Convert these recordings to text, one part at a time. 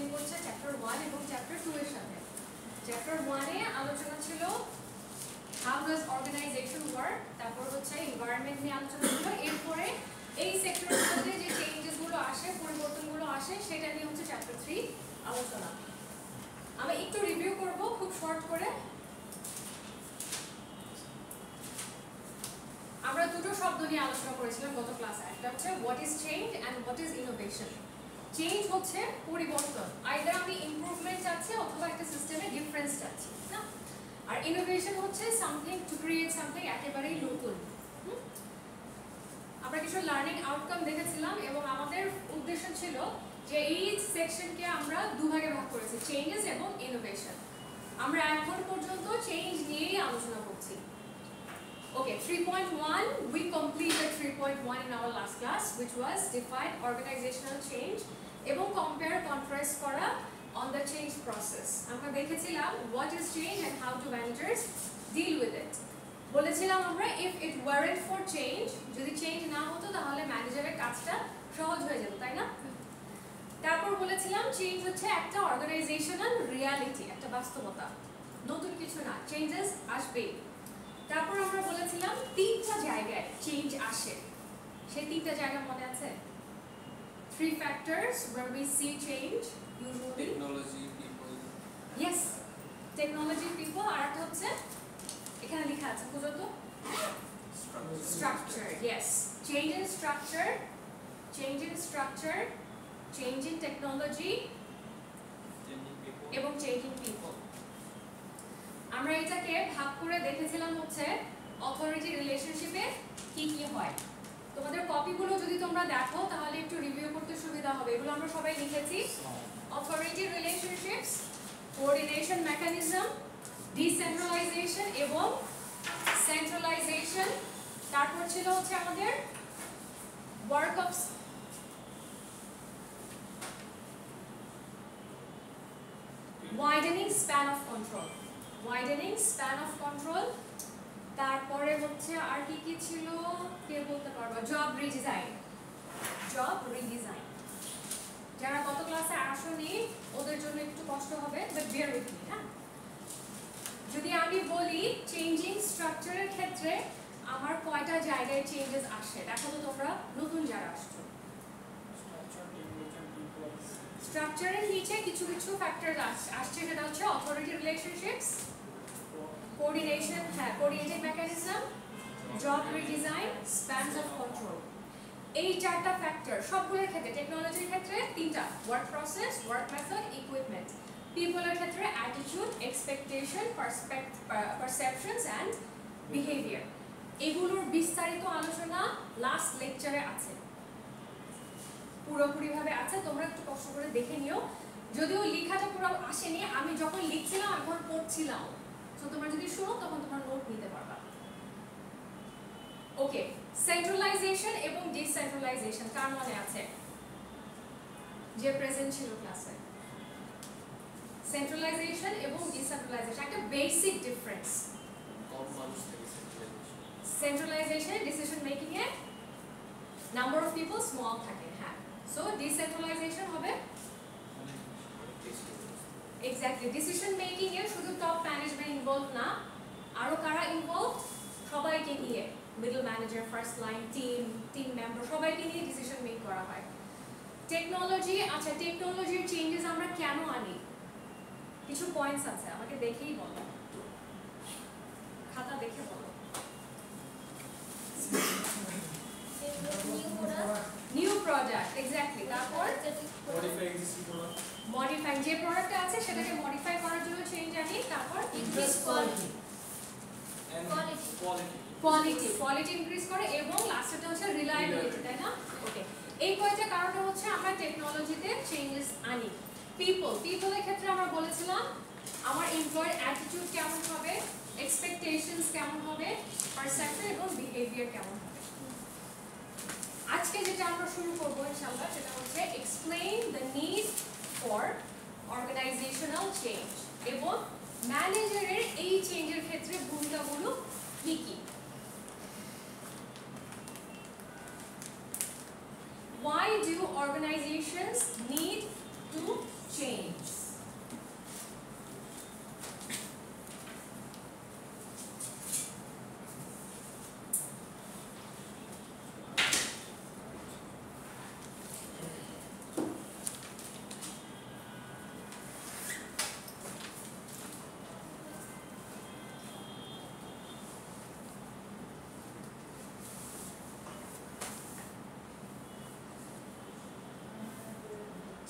Explain করছে chapter 1 এবং chapter 2 এর সাথে। চ্যাপ্টার 1 এ আলোচনা ছিল হাউ ডাজ অর্গানাইজেশন ওয়ার্ক, তারপর হচ্ছে এনভায়রনমেন্ট নিয়ে আলোচনা ছিল, এরপরে এই সেক্টরের মধ্যে যে চেঞ্জেসগুলো আসে, পরিবর্তনগুলো আসে, সেটা নিয়ে হচ্ছে চ্যাপ্টার 3 আলোচনা। আমি একটু রিভিউ করব খুব শর্ট করে। আমরা দুটো শব্দ নিয়ে আলোচনা করেছিলাম গত ক্লাসে, একটা হচ্ছে what is change and what is innovation. Change হচ্ছে পরিবর্তন, আইদার আমি ইমপ্রুভমেন্ট চাচ্ছি অথবা একটা সিস্টেমে ডিফারেন্স চাচ্ছি না। আর ইনোভেশন হচ্ছে সামথিং টু ক্রিয়েট সামথিং একেবারেই নতুন। আমরা কিছু লার্নিং আউটকাম দেখেছিলাম এবং আমাদের উদ্দেশ্য ছিল যে এই সেকশনকে আমরা দুভাগে ভাগ করেছি, চেঞ্জেস এবং ইনোভেশন। আমরা এখন পর্যন্ত চেঞ্জ নিয়েই আলোচনা করছি। Okay, 3.1, we completed 3.1 in our last class, which was define organizational change এবং compare contrast করা on the change process. আমরা দেখেছিলাম what is change and how do managers deal with it. বলেছিলাম আমরা if it weren't for change, যদি change না হতো তাহলে ম্যানেজারের কাজটা সহজ হয়ে যেত, তাই না? তারপর বলেছিলাম চেঞ্জ হচ্ছে একটা অর্গানাইজেশনাল রিয়ালিটি, একটা বাস্তবতা, নতুন কিছু না, চেঞ্জেস আসবেই। তারপর আমরা বলেছিলাম তিনটা জায়গায় চেঞ্জ আসে, সেই তিনটা জায়গা মনে আছে? 3 factors where we see change usually. Technology, people. Yes, technology, people, আর একটা হচ্ছে এখানে লেখা আছে, বুঝো তো? Structure. Yes, change in structure, change in structure, change in technology, এবং change in people. আমরা এটাকে ভাগ করে দেখেছিলাম হচ্ছে অথরিটি রিলেশনশিপে কি কি হয়। তোমাদের কপিগুলো যদি তোমরা দেখো তাহলে একটু রিভিউ করতে সুবিধা হবে। এগুলো আমরা সবাই লিখেছি। Authority relationships, coordination mechanism, decentralisation এবং সেন্ট্রালাইজেশন। তারপর ছিল হচ্ছে আমাদের work of widening span of control, widening span of control. তারপরে হচ্ছে আর কি কি ছিল কে বলতে পারবা? Job redesign, job redesign. যারা কত ক্লাসে আসোনি ওদের জন্য একটু কষ্ট হবে, বাট বেয়ার উইথ মি। হ্যাঁ, যদি আমি বলি চেঞ্জিং স্ট্রাকচারের ক্ষেত্রে আমার কয়টা জায়গায় চেঞ্জেস আসে, দেখো তো তোমরা নতুন যারা আসছো। স্ট্রাকচারের নিচে কিছু কিছু ফ্যাক্টর আসছে, যেটা হচ্ছে অথরিটি রিলেশনশিপস, কোঅর্ডিনেশন, হ্যাঁ coordinating mechanism, job redesign, spans of control. এই চারটা ফ্যাক্টর সবগুলোর ক্ষেত্রে, টেকনোলজির ক্ষেত্রে তিনটা, work process, work method, equipment. পিপলের ক্ষেত্রে attitude, expectation, perceptions and behaviour. এগুলোর বিস্তারিত আলোচনা লাস্ট লেকচারে আছে, পুরোপুরিভাবে আছে, তোমরা একটু কষ্ট করে দেখে নিও। যদিও লেখাটা পুরো আসেনি, আমি যখন লিখছিলাম এখন পড়ছিলাম, তো তোমরা যদি শুনো তখন তোমরা নোট নিতে পারবা। ওকে, সেন্ট্রালাইজেশন এবং ডিসেন্ট্রালাইজেশন কার মনে আছে যে প্রেজেন্ট ছিল ক্লাসে? সেন্ট্রালাইজেশন এবং ডিসেন্ট্রালাইজেশন একটা basic difference. Centralisation decision making A number of people small থাকে, হ্যাঁ। সো ডিসেন্ট্রালাইজেশন হবে এক্স্যাক্টলি ডিসিশন মেকিং এ শুধু টপ ম্যানেজমেন্ট ইনভলভ না, আরো কারা ইনভলভ? সবাইকে নিয়ে, middle manager, first line, team member, সবাইকে নিয়ে ডিসিশন মেক করা হয়। টেকনোলজি, আচ্ছা টেকনোলজির চেঞ্জেস আমরা কেন আনি? কিছু পয়েন্টস আছে, আমাকে দেখেই বলো, খাতা দেখে বলো। New product, exactly. তারপর মডিফাই, যে প্রোডাক্টটা আছে সেটাকে মডিফাই করার জন্য চেঞ্জ আনি। তারপর ইনক্রিজ কোয়ালিটি ইনক্রিজ করে এবং লাস্টটা হচ্ছে রিলায়েবিলিটি, তাই না? ওকে, এই কয়টা কারণে হচ্ছে আমরা টেকনোলজিতে চেঞ্জেস আনি। পিপলের ক্ষেত্রে আমরা বলেছিলাম আমার এমপ্লয়ের অ্যাটিটিউড কেমন হবে, এক্সপেকটেশনস কেমন হবে, পারসেপশন এবং বিহেভিয়ার কেমন হবে। আজকে যেটা আমরা শুরু করবো ইনশাআল্লাহ সেটা হচ্ছে explain the need for organisational change এবং ম্যানেজারের এই চেঞ্জের ক্ষেত্রে ভূমিকাগুলো কি কি। Why do organizations need to change?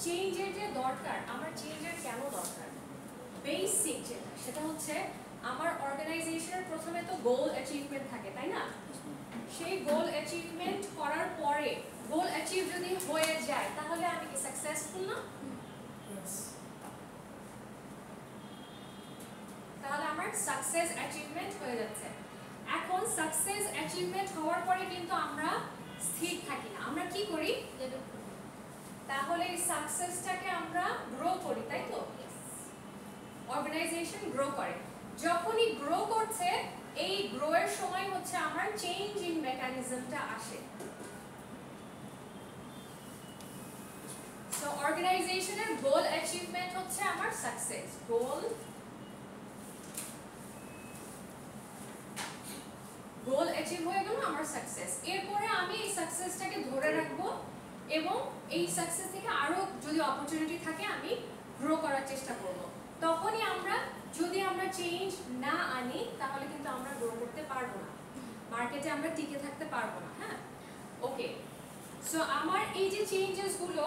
চেঞ্জের যে দরকার, আমার চেঞ্জের কেন দরকার, বেসিক যেটা সেটা হচ্ছে আমার অর্গানাইজেশনের প্রথমে তো গোল অ্যাচিভমেন্ট থাকে, তাই না? সেই গোল অ্যাচিভমেন্ট করার পরে গোল অ্যাচিভ যদি হয়ে যায় তাহলে আমি কি সাকসেসফুল না? তাহলে আমার সাকসেস অ্যাচিভমেন্ট হয়ে যাচ্ছে। এখন সাকসেস অ্যাচিভমেন্ট হওয়ার পরে কিন্তু আমরা স্থির থাকি না, আমরা কি করি? তাহলে এই সাকসেসটাকে আমরা গ্রো করি, তাই তো? অর্গানাইজেশন গ্রো করে, যখনই গ্রো করছে এই গ্রো এর সময় হচ্ছে আমার চেঞ্জিং মেকানিজমটা আসে। সো অর্গানাইজেশনের গোল অ্যাচিভমেন্ট হচ্ছে আমার সাকসেস, গোল অ্যাচিভ হয়ে গেল আমার সাকসেস। এরপরে আমি এই সাকসেসটাকে ধরে রাখবো এবং এই সাকসেস থেকে আরো যদি অপরচুনিটি থাকে আমি গ্রো করার চেষ্টা করব। তখনই আমরা যদি আমরা চেঞ্জ না আনি তাহলে কিন্তু আমরা গ্রো করতে পারবো না, মার্কেটে আমরা টিকে থাকতে পারবো না। হ্যাঁ, ওকে। সো আমার এই যে চেঞ্জেস গুলো,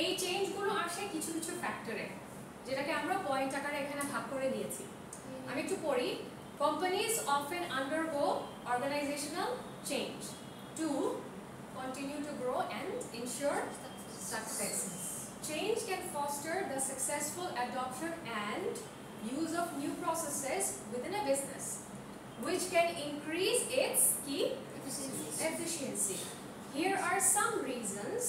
এই চেঞ্জগুলো আসে কিছু কিছু ফ্যাক্টরে, যেটাকে আমরা পয়েন্ট আকারে এখানে ভাগ করে দিয়েছি। আমি একটু পড়ি। Companies often undergo organizational change to continue to grow and ensure success. Change can foster the successful adoption and use of new processes within a business, which can increase its key efficiency. Here are some reasons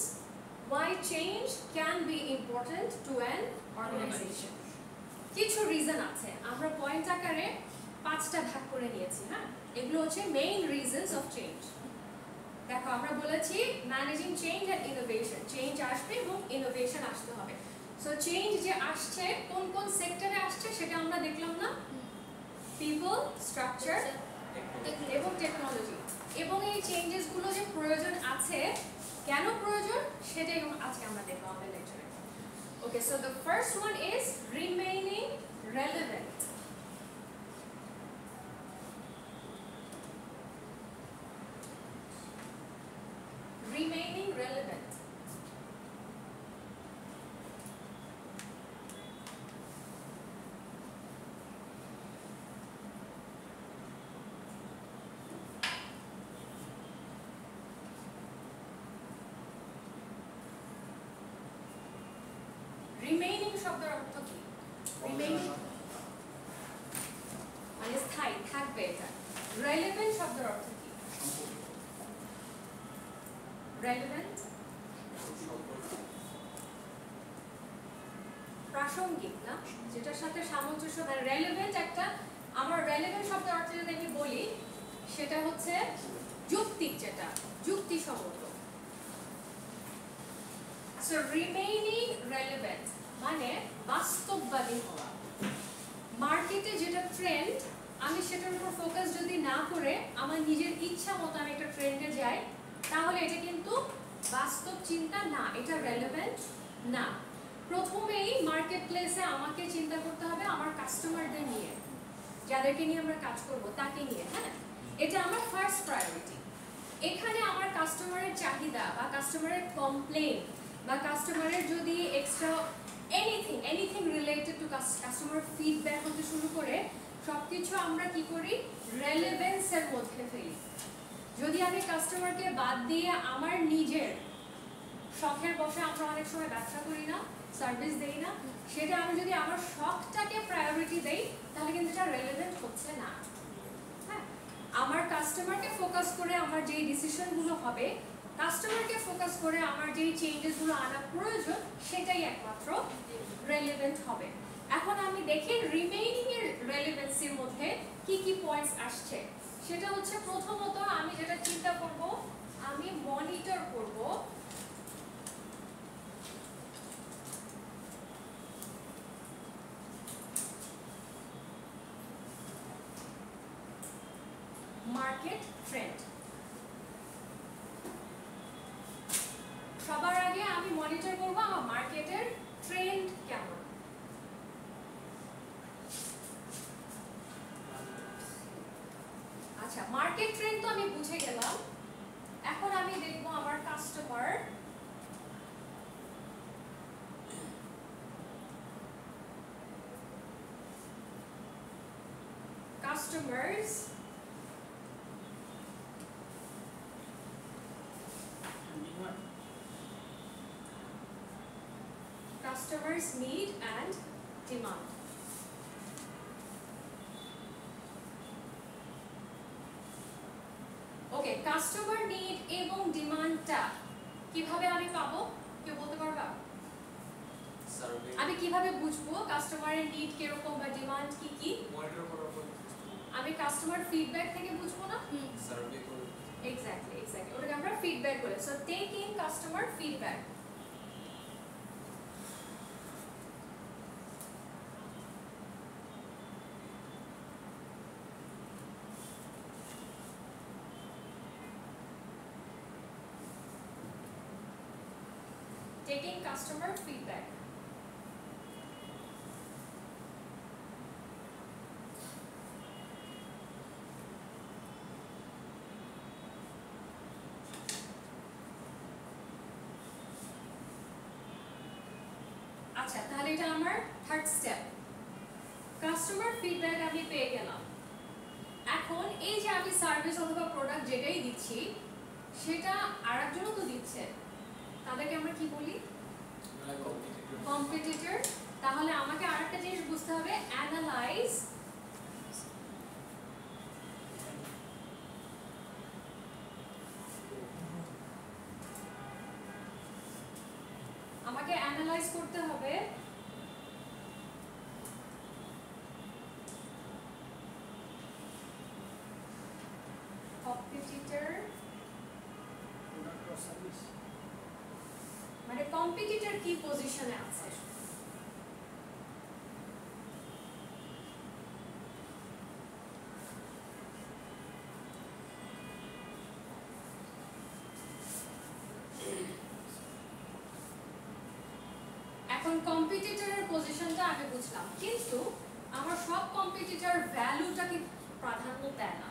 why change can be important to an organization. কিছু reason আছে, আমরা point আকারে 5টা ভাগ করে নিয়েছি। হ্যাঁ, এগুলো হচ্ছে মেইন রিজনস অফ চেঞ্জ। দেখো আমরা বলেছি managing change and innovation, change আসবে এবং ইনোভেশন আসতে হবে। সো চেঞ্জ যে আসছে কোন কোন সেক্টরে আসছে সেটা আমরা দেখলাম না, পিপল, স্ট্রাকচার এবং টেকনোলজি। এবং এই চেঞ্জেস গুলো যে প্রয়োজন আছে, কেন প্রয়োজন সেটাই আজকে আমরা দেখব আমাদের লেকচারে। Okay, so the first one is remaining relevant. Remaining relevant. Remaining শব্দের অর্থ কি? Remaining মানে স্থায়ী থাকবে এটা। Relevant শব্দের অর্থ কি? Relevant প্রাসঙ্গিক না, যেটার সাথে সামঞ্জস্য। মানে রেলেভেন্ট একটা, আমার রেলেভেন্ট শব্দের অর্থ যদি আমি বলি সেটা হচ্ছে যৌক্তিক, যেটা যুক্তিসম্মত। সো রিমেইনিং রেলেভেন্ট মানে বাস্তববাদী হওয়া। মার্কেটে যেটা ট্রেন্ড আমি সেটার উপর ফোকাস যদি না করে আমার নিজের ইচ্ছা মতো আমি একটা ট্রেন্ডে যাই তাহলে এটা কিন্তু বাস্তব চিন্তা না, এটা রেলেভেন্ট না। প্রথমেই মার্কেট প্লেসে আমাকে চিন্তা করতে হবে আমার কাস্টমারদের নিয়ে, যাদেরকে নিয়ে আমরা কাজ করব তাকে নিয়ে। হ্যাঁ, এটা আমার ফার্স্ট প্রায়োরিটি। এখানে আমার কাস্টমারের চাহিদা বা কাস্টমারের কমপ্লেন বা কাস্টমারের যদি extra anything related to customer feedback হতে শুরু করে সবকিছু আমরা কি করি, রেলেভেন্সের মধ্যে ফেলি। যদি আমি কাস্টমারকে বাদ দিয়ে আমার নিজের শখের বসে আমরা অনেক সময় ব্যবসা করি না, সার্ভিস দেই না, সেটা আমি যদি আমার শখটাকে প্রায়োরিটি দেই তাহলে কিন্তু এটা রেলেভেন্ট হচ্ছে না। হ্যাঁ, আমার কাস্টমারকে ফোকাস করে আমার যেই ডিসিশনগুলো হবে, কাস্টমারকে ফোকাস করে আমার যেই চেঞ্জেসগুলো আনা প্রয়োজন সেটাই একমাত্র রেলেভেন্ট হবে। এখন আমি দেখি রিমেইনিং এর রেলেভেন্সির মধ্যে কি কি পয়েন্টস আসছে। সেটা হচ্ছে প্রথমত আমি যেটা চিন্তা করব, আমি মনিটর করব মার্কেট ট্রেন্ড। সবার আগে আমি মনিটর করব আমার মার্কেটের ট্রেন্ড কেমন। আচ্ছা, মার্কেট ট্রেন্ড তো আমি বুঝে গেলাম। এখন আমি দেখব আমার customer customers need and demand. Okay, customer need এবং ডিমান্ডটা কিভাবে আমি পাবো, কেউ বলতে পারবা? আমি কিভাবে বুঝবো কাস্টমারের নিড কিরকম বা ডিমান্ড কি কি? আমি কাস্টমার ফিডব্যাক থেকে বুঝবো না? সার্ভে করে। এক্স্যাক্টলি, ওটাকে আমরা ফিডব্যাক বলে। So taking customer feedback. Taking customer feedback. আচ্ছা, তাহলে এটা আমার থার্ড স্টেপ। কাস্টমার ফিডব্যাক আমি পেয়ে গেলাম। এখন এই যে আমি সার্ভিস অথবা প্রোডাক্ট যেটাই দিচ্ছি সেটা আরেকজনও তো দিচ্ছে, তাদেরকে আমরা কি বলি? কম্পিটিটর। তাহলে আমাকে আরেকটা জিনিস বুঝতে হবে, অ্যানালাইজ আমাকে অ্যানালাইজ করতে হবে কম্পিটিটর, মানে কম্পিটিটর কি পজিশনে আছে। এখন কম্পিটিটরের পজিশনটা আমি বুঝলাম, কিন্তু আমার সব কম্পিটিটর ভ্যালুটাকে প্রাধান্য দেয় না।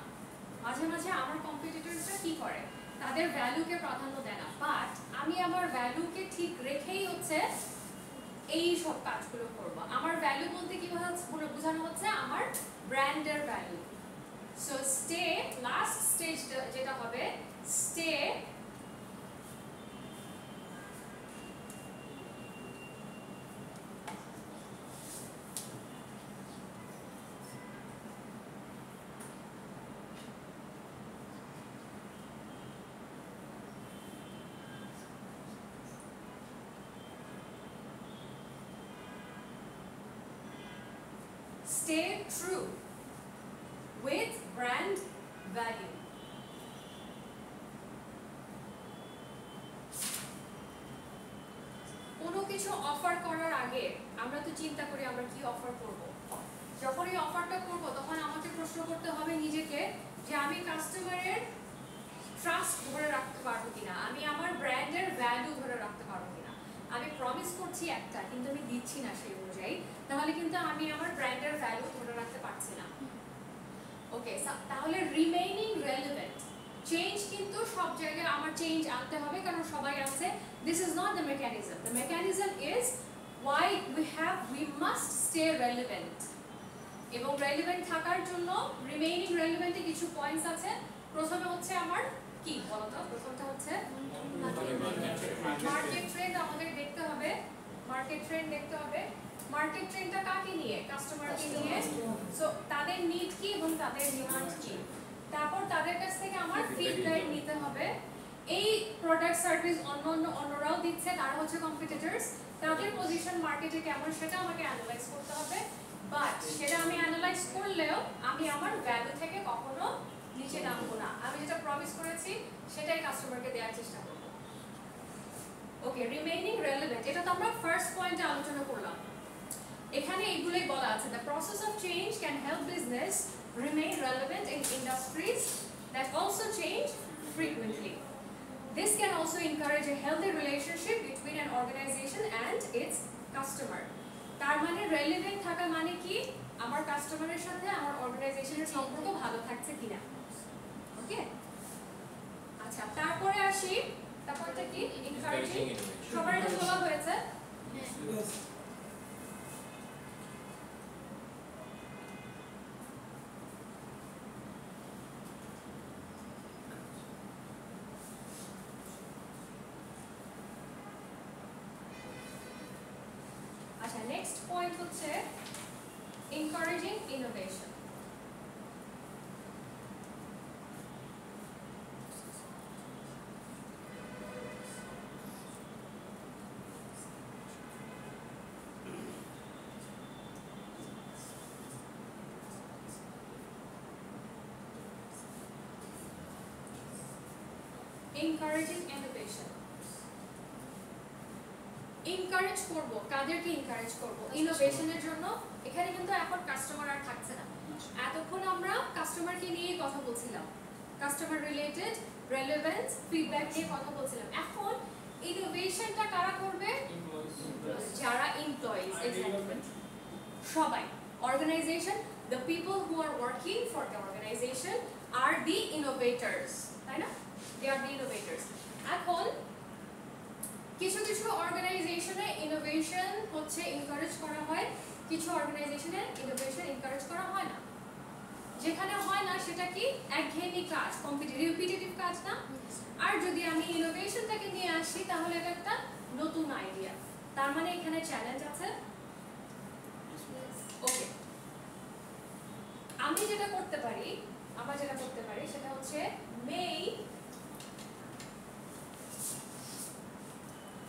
মাঝে মাঝে আমার কম্পিটিটরসরা কি করে, তাদের ভ্যালুকে প্রাধান্য দেয় না, বাট আমি আমার ভ্যালুকে ঠিক রেখেই হচ্ছে এই সব কাজগুলো করব। আমার ভ্যালু বলতে কি বোঝানো হচ্ছে, আমার ব্র্যান্ডের value. So stay, last stage যেটা হবে, stay stay true with brand value. কোনো কিছু অফার করার আগে আমরা তো চিন্তা করি আমরা কি অফার করব। যখন এই অফারটা করব তখন আমাকে প্রশ্ন করতে হবে নিজেকে যে আমি কাস্টমারের ট্রাস্ট ধরে রাখতে পারবো কিনা, আমি আমার ব্র্যান্ডের ভ্যালু ধরে রাখতে পারবো কিনা। আমি প্রমিস করছি একটা কিন্তু আমি দিচ্ছি না সেই অনুযায়ী, তাহলে কিন্তু আমি আমার ব্র্যান্ডের ভ্যালু ধরে রাখতে পারছি না। ওকে, তাহলে রিমেইনিং রেলেভেন্ট, চেঞ্জ কিন্তু সব জায়গায় আমার চেঞ্জ আনতে হবে, কারণ সবাই আছে। This is not the mechanism. The mechanism is why we must stay relevant. এবং রেলেভেন্ট থাকার জন্য রিমেইনিং রেলেভেন্টে কিছু পয়েন্টস আছে। প্রথমে হচ্ছে আমার কি বলতো, প্রথমটা হচ্ছে মার্কেট ট্রেন্ড আমাদের দেখতে হবে। মার্কেট ট্রেন্ড দেখতে হবে। মার্কেট ট্রেন্ডটা কাকে নিয়ে? কাস্টমারকে নিয়ে। সো তাদের নিড কি এবং তাদের ডিমান্ড কি, তারপর তাদের কাছ থেকে আমার ফিডব্যাক নিতে হবে। এই প্রোডাক্ট সার্ভিস অন্যরাও দিচ্ছে, তারা হচ্ছে কম্পিটিটরস, তাদের পজিশন মার্কেটে কেমন সেটা আমাকে অ্যানালাইজ করতে হবে। বাট সেটা আমি অ্যানালাইজ করলেও আমি আমার ভ্যালু থেকে কখনো নিচে নামবো না। আমি যেটা প্রমিস করেছি সেটাই কাস্টমারকে দেওয়ার চেষ্টা করব। ওকে, রিমেইনিং রেলেভেন্ট, এটা তো আমরা ফার্স্ট পয়েন্টে আলোচনা করলাম। এখানে এইগুলোই বলা আছে, the process of change can help business remain relevant in industries that also change frequently. This can also encourage a healthy relationship between an organization and its customer. তার মানে রেলেভেন্ট থাকা মানে কি, আমার কাস্টমারের সাথে আমার অর্গানাইজেশনের সম্পর্ক ভালো থাকছে কিনা। ওকে আচ্ছা তারপরে আসি তারপরটা কি এনকারেজিং সবার এটা বলা হয়েছে আচ্ছা নেক্সট পয়েন্ট হচ্ছে encouraging innovation encouraging innovation encourage করব কাদেরকে encourage করব ইনোভেশনের জন্য এখানে কিন্তু এখন কাস্টমার আর থাকছে না এতক্ষণ আমরা কাস্টমারকে নিয়ে কথা বলছিলাম কাস্টমার রিলেটেড রেলেভেন্স ফিডব্যাক নিয়ে কথা বলছিলাম এখন ইনোভেশনটা কারা করবে যারা এমপ্লয়িজ এক্স্যাক্টলি সবাই organisation the people who are working for the organization are the innovators তাই না they are the innovators এখন কিছু কিছু অর্গানাইজেশনে ইনোভেশন হচ্ছে এনকারেজ করা হয় কিছু অর্গানাইজেশনে ইনোভেশন এনকারেজ করা হয় না যেখানে হয় না সেটা কি একঘেয়েমি কাজ রিপিটেটিভ কাজ না আর যদি আমি ইনোভেশনটাকে নিয়ে আসি তাহলে এটা একটা নতুন আইডিয়া তার মানে এখানে চ্যালেঞ্জ আছে ওকে আমি যেটা করতে পারি সেটা হচ্ছে make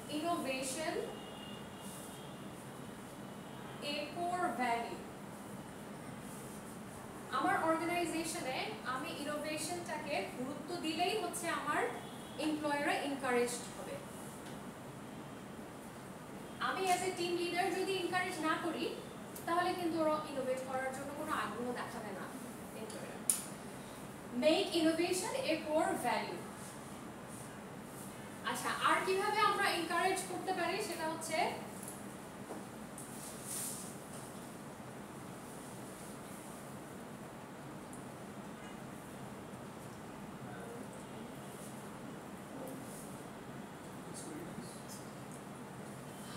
innovation a core value আমার অর্গানাইজেশনে আমি ইনোভেশনটাকে গুরুত্ব দিলেই হচ্ছে আমার এমপ্লয়াররা এনকারেজড হবে আমি অ্যাজ এ টিম লিডার যদি এনকারেজ না করি তাহলে কিন্তু ওরা ইনোভেট করার জন্য কোনো আগ্রহ দেখাবে না make innovation a core value আচ্ছা আর কিভাবে আমরা এনকারেজ করতে পারি সেটা হচ্ছে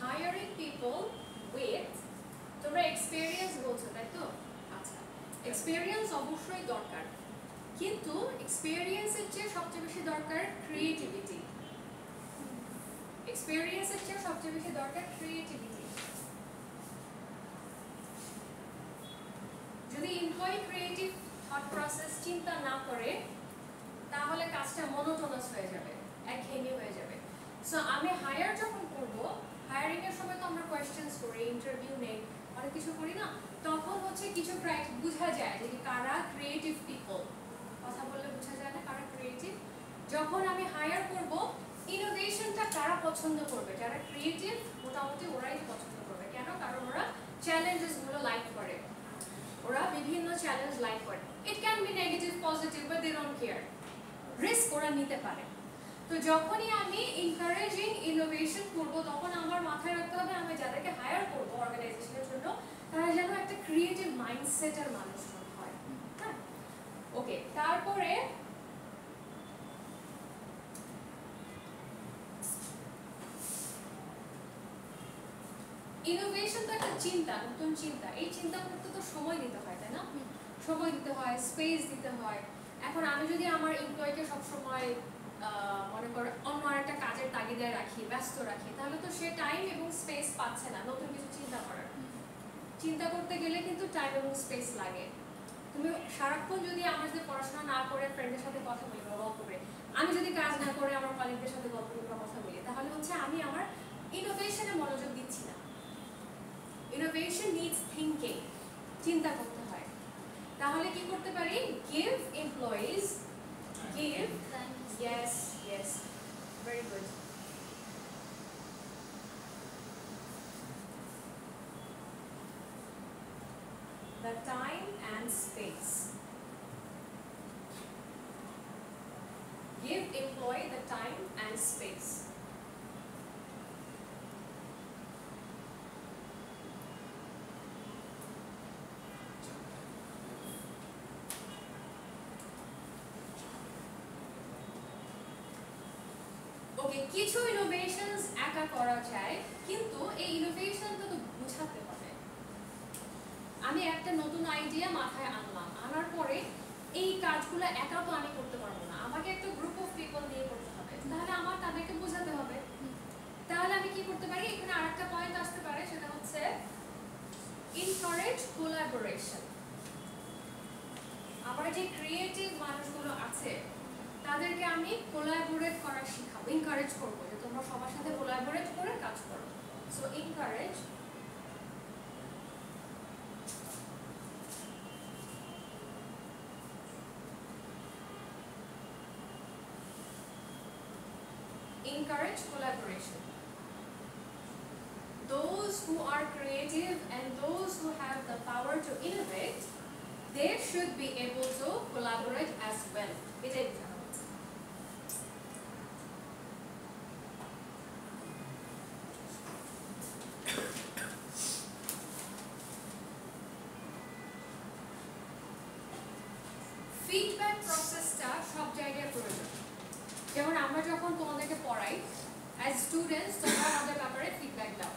hiring people with তোমরা এক্সপেরিয়েন্স বলছো তাই তো আচ্ছা এক্সপেরিয়েন্স অবশ্যই দরকার কিন্তু এক্সপেরিয়েন্সের চেয়ে সবচেয়ে বেশি দরকার ক্রিয়েটিভিটি এক্সপেরিয়েন্সের চেয়ে সবচেয়ে বেশি দরকার ক্রিয়েটিভিটি যদি এমপ্লয়ি ক্রিয়েটিভ থট প্রসেস চিন্তা না করে তাহলে কাজটা মনোটোনাস হয়ে যাবে একঘেয়েমি হয়ে যাবে সো আমি হায়ার যখন করব হায়ারিং এর সময় তো আমরা কোয়েশ্চেনস করি ইন্টারভিউ নেই অনেক কিছু করি না তখন হচ্ছে কিছু বোঝা যায় যে কারা ক্রিয়েটিভ পিপল কথা বললে বোঝা যায় না কারা ক্রিয়েটিভ যখন আমি হায়ার করব ইনোভেশনটা কারা পছন্দ করবে যারা ক্রিয়েটিভ মোটামুটি ওরাই পছন্দ করবে কেন কারণ ওরা চ্যালেঞ্জেস গুলো লাইক করে ওরা বিভিন্ন চ্যালেঞ্জ লাইক করে it can be negative positive but they don't care risk ওরা নিতে পারে তো যখনই আমি এনকারেজিং ইনোভেশন করব তখন আমার মাথায় রাখতে হবে আমি যাদেরকে হায়ার করব অর্গানাইজেশনের জন্য তারা যেন একটা ক্রিয়েটিভ মাইন্ডসেটের মানুষ হয় হ্যাঁ ওকে তারপরে ইনোভেশন তো একটা চিন্তা নতুন চিন্তা এই চিন্তা করতে তো সময় দিতে হয় তাই না সময় দিতে হয় স্পেস দিতে হয় এখন আমি যদি আমার এমপ্লয়িকে সবসময় মনে করো অন্য আরেকটা কাজের তাগিদায় রাখি ব্যস্ত রাখি তাহলে তো সে টাইম এবং স্পেস পাচ্ছে না নতুন কিছু চিন্তা করতে গেলে কিন্তু টাইম এবং স্পেস লাগে তুমি সারাক্ষণ যদি আমার যদি পড়াশোনা না করে ফ্রেন্ডের সাথে কথা বলি বা গল্প করে আমি যদি কাজ না করে আমার কলিগদের সাথে গল্প করে কথা বলি তাহলে হচ্ছে আমি আমার ইনোভেশনে মনোযোগ দিচ্ছি না ইনোভেশন নিডস থিংকিং চিন্তা করতে হয় তাহলে কি করতে পারি give employees give yes very good the time and space give employee the time and space ওকে, কিছু ইনোভেশনস একা করা যায়, কিন্তু এই ইনোভেশনটা তো বুঝাতে হবে। আমি একটা নতুন আইডিয়া মাথায় আনলাম, আনার পরে এই কাজগুলো একা তো আমি করতে পারবো না, আমাকে একটা গ্রুপ অফ পিপল নিয়ে করতে হবে, তাহলে আমার তাদেরকে বোঝাতে হবে। তাহলে আমি কি করতে পারি, এখানে আরেকটা পয়েন্ট আসতে পারে, সেটা হচ্ছে এনকারেজ কোলাবোরেশন। আমার যে ক্রিয়েটিভ মানুষগুলো আছে তাদেরকে আমি কোলাবোরেট করা শেখাবো, এনকারেজ করবো যে তোমরা সবার সাথে কোলাবোরেট করে কাজ করো। So encourage encourage collaboration. Those who are creative and those who have the power to innovate, they should be able to collaborate as well. এটাই বোঝানো হচ্ছে। ফিডব্যাক প্রসেসটা সব জায়গায় প্রয়োজন। যেমন আমরা যখন তোমাদেরকে পড়াই, অ্যাজ স্টুডেন্টস তোমরা আমাদের ব্যাপারে ফিডব্যাক দাও,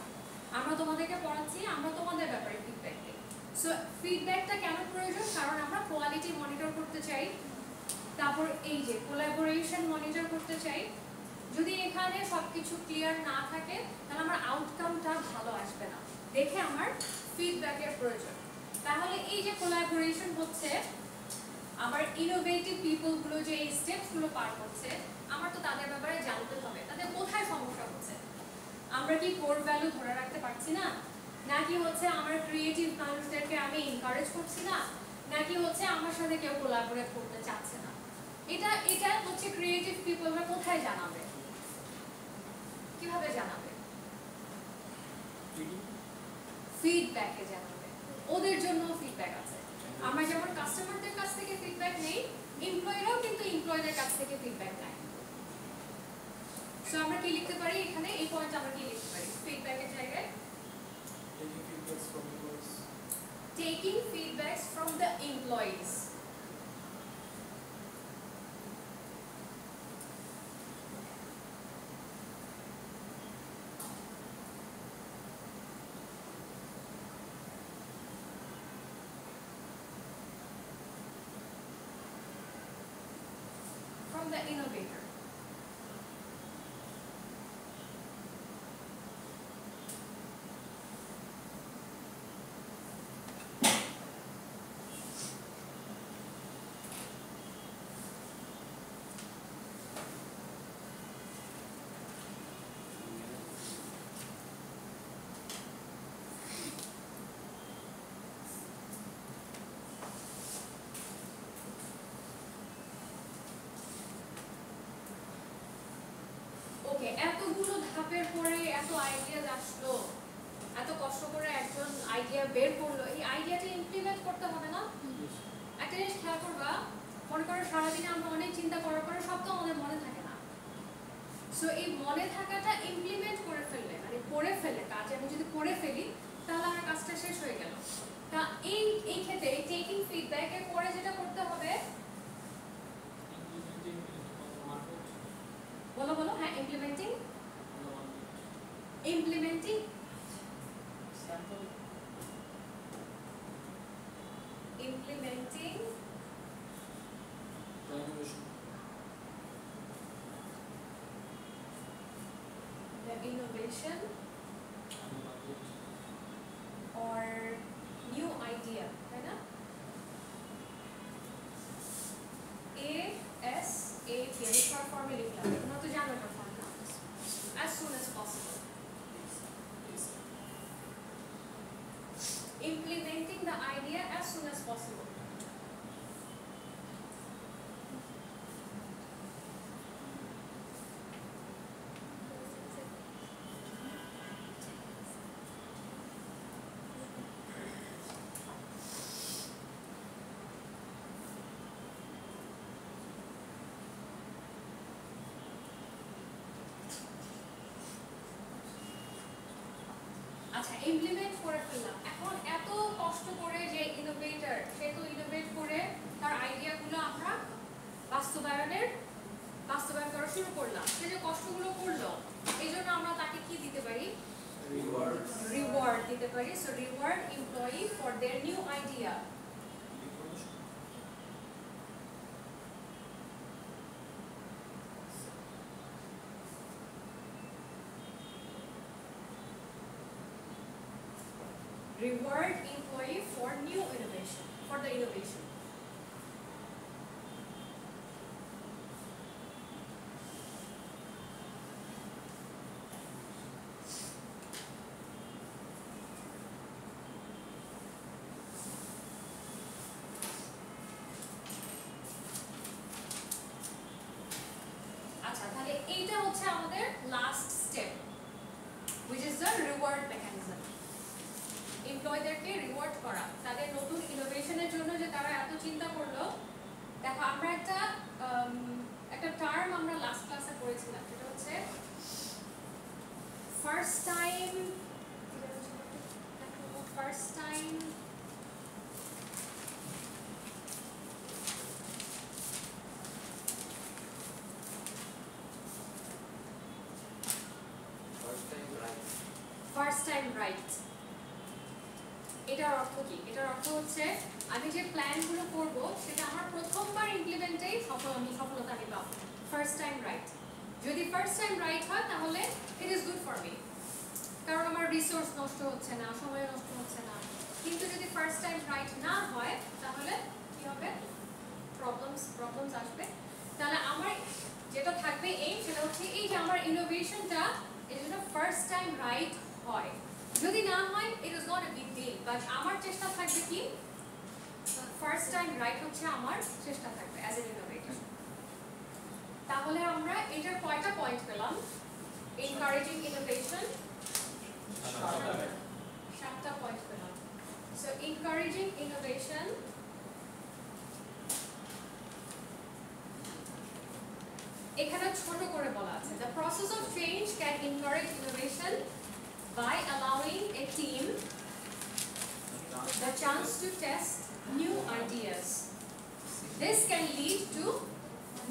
আমরা তোমাদেরকে পড়াচ্ছি, আমরা তোমাদের ব্যাপারে ফিডব্যাক দিই। সো ফিডব্যাকটা কেন প্রয়োজন, কারণ আমরা কোয়ালিটি মনিটর করতে চাই, তারপর এই যে কোলাবোরেশন মনিটর করতে চাই। যদি এখানে সবকিছু ক্লিয়ার না থাকে তাহলে আমার আউটকামটা ভালো আসবে না, দেখে আমার ফিডব্যাকের প্রয়োজন। তাহলে এই যে কোলাবোরেশন হচ্ছে, আমার ইনোভেটিভ পিপলগুলো যে এই স্টেপসগুলো পার করছে, আমার তো তাদের ব্যাপারে জানতে হবে, তাদের কোথায় সমস্যা হচ্ছে। আমরা কি কোর ভ্যালু ধরে রাখতে পারছি না, নাকি হচ্ছে আমার ক্রিয়েটিভ মানুষদেরকে আমি এনকারেজ করছি না, নাকি হচ্ছে আমার সাথে কেউ কোলাবোরেট করতে চাচ্ছে না। এটা হচ্ছে ক্রিয়েটিভ পিপলরা কোথায় জানাবে, কিভাবে জানাবে? ফিডব্যাকে জানাবে। ওদের জন্য ফিডব্যাক আছে। আমরা যেমন কাস্টমারদের কাছ থেকে ফিডব্যাক নেই, এমপ্লয়িরাও কিন্তু এমপ্লয়ীদের কাছ থেকে ফিডব্যাক নেয়। সো আমরা কি লিখতে পারি এখানে, এই পয়েন্ট আমরা কি লিখতে পারি ফিডব্যাকের জায়গায়? Taking feedbacks from the employees. From the innovator. ওকে, এতগুলো ধাপের পরে এত আইডিয়া আসলো, এত কষ্ট করে একজন আইডিয়া বের করলো, এই আইডিয়াটা ইমপ্লিমেন্ট করতে হবে না? একটা জিনিস খেয়াল করবা, মনে করো সারাদিনে আমরা অনেক চিন্তা করার পরে সব তো আমাদের মনে থাকে না। সো এই মনে থাকাটা ইমপ্লিমেন্ট করে ফেললে, মানে করে ফেললে, কাজ আমি যদি করে ফেলি তাহলে আমার কাজটা শেষ হয়ে গেল। তা এই ক্ষেত্রে টেকিং ফিডব্যাকের পরে যেটা করতে হবে, বলো বলো। হ্যাঁ, implementing implementing the innovation or new idea, है ना? ASAP short form में लिख लो, ना तो जानो short form ना, as soon as possible. Implementing the idea as soon as possible. আচ্ছা, ইমপ্লিমেন্ট করে ফেললাম, এখন এত কষ্ট করে যে ইনোভেটর, সে তো ইনোভেট করে তার আইডিয়াগুলো আমরা বাস্তবায়নের বাস্তবায়ন করা শুরু করলাম, সে যে কষ্টগুলো করলো এই জন্য আমরা তাকে কি দিতে পারি, রিওয়ার্ড দিতে পারি। So reward employee for their new idea. Reward employee for new innovation, for the innovation. আচ্ছা, তাহলে এইটা হচ্ছে আমাদের last step, which is the reward mechanism. এমপ্লয়ীদেরকে রিওয়ার্ড করা তাদের নতুন ইনোভেশনের জন্য, যে তারা এত চিন্তা করলো। দেখো আমরা একটা টার্ম আমরা লাস্ট ক্লাসে পড়েছিলাম, সেটা হচ্ছে ফার্স্ট টাইম রাইট। এটার অর্থ কি? এটার অর্থ হচ্ছে আমি যে প্ল্যানগুলো করব সেটা আমার প্রথমবার ইমপ্লিমেন্টেই সফলতা আমি পাবো। ফার্স্ট টাইম রাইট, যদি ফার্স্ট টাইম রাইট হয় তাহলে it is good for me, কারণ আমার রিসোর্স নষ্ট হচ্ছে না, সময় নষ্ট হচ্ছে না। কিন্তু যদি ফার্স্ট টাইম রাইট না হয় তাহলে কি হবে, প্রবলেমস আসবে। তাহলে আমার যেটা থাকবে এইম, সেটা হচ্ছে এই যে আমার ইনোভেশনটা এই জন্য ফার্স্ট টাইম রাইট হয়। যদি না হয় it is not a big deal, but আমার চেষ্টা থাকবে কি ফার্স্ট টাইম রাইট হচ্ছে আমার চেষ্টা থাকবে অ্যাজ এন ইনোভেটর। তাহলে আমরা এটার কয়টা পয়েন্ট পেলাম? এনকারেজিং ইনোভেশন 7টা পয়েন্ট পেলাম। সো এনকারেজিং ইনোভেশন, এখানে ছোট করে বলা আছে the process of change can encourage innovation by allowing a team the chance to test new ideas. This can lead to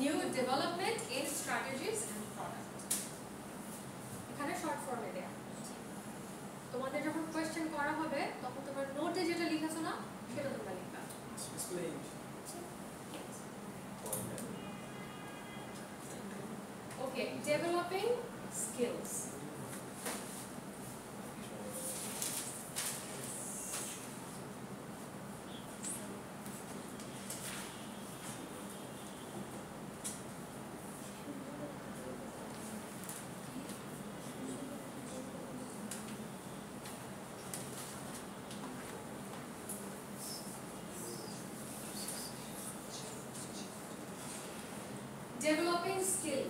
new development in strategies and product. এখানে short ফর্মে দেয়া, তোমাদের যখন কোশ্চেন করা হবে তখন তোমার নোটে যেটা লিখেছো না সেটা তোমরা লিখবা। Okay, developing skills. Developing skill.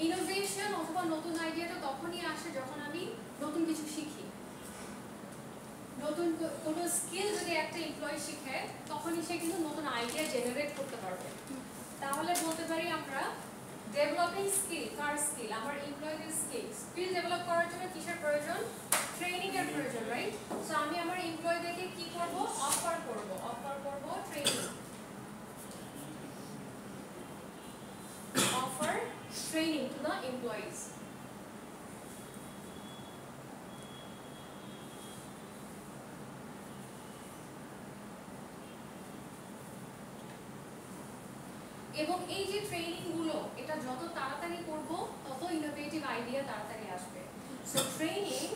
Innovation অথবা নতুন আইডিয়াটা তখনই আসে যখন আমি নতুন কিছু শিখি। নতুন কোনো স্কিল যদি একটা এমপ্লয়ি শিখে তখনই সে কিন্তু নতুন আইডিয়া জেনারেট করতে পারবে। তাহলে বলতে পারি আমরা ডেভেলপিং স্কিল, কার স্কিল? আমার এমপ্লয়িদের স্কিল। স্কিল ডেভেলপ করার জন্য কিসের প্রয়োজন? ট্রেনিং এর প্রয়োজন, রাইট? সো আমি আমার এমপ্লয়িদেরকে কি করব? অফার করব training. Offer training to the employees. এবং এই যে ট্রেনিং গুলো, এটা যত তাড়াতাড়ি করব তত ইনোভেটিভ আইডিয়া তাড়াতাড়ি আসবে। So training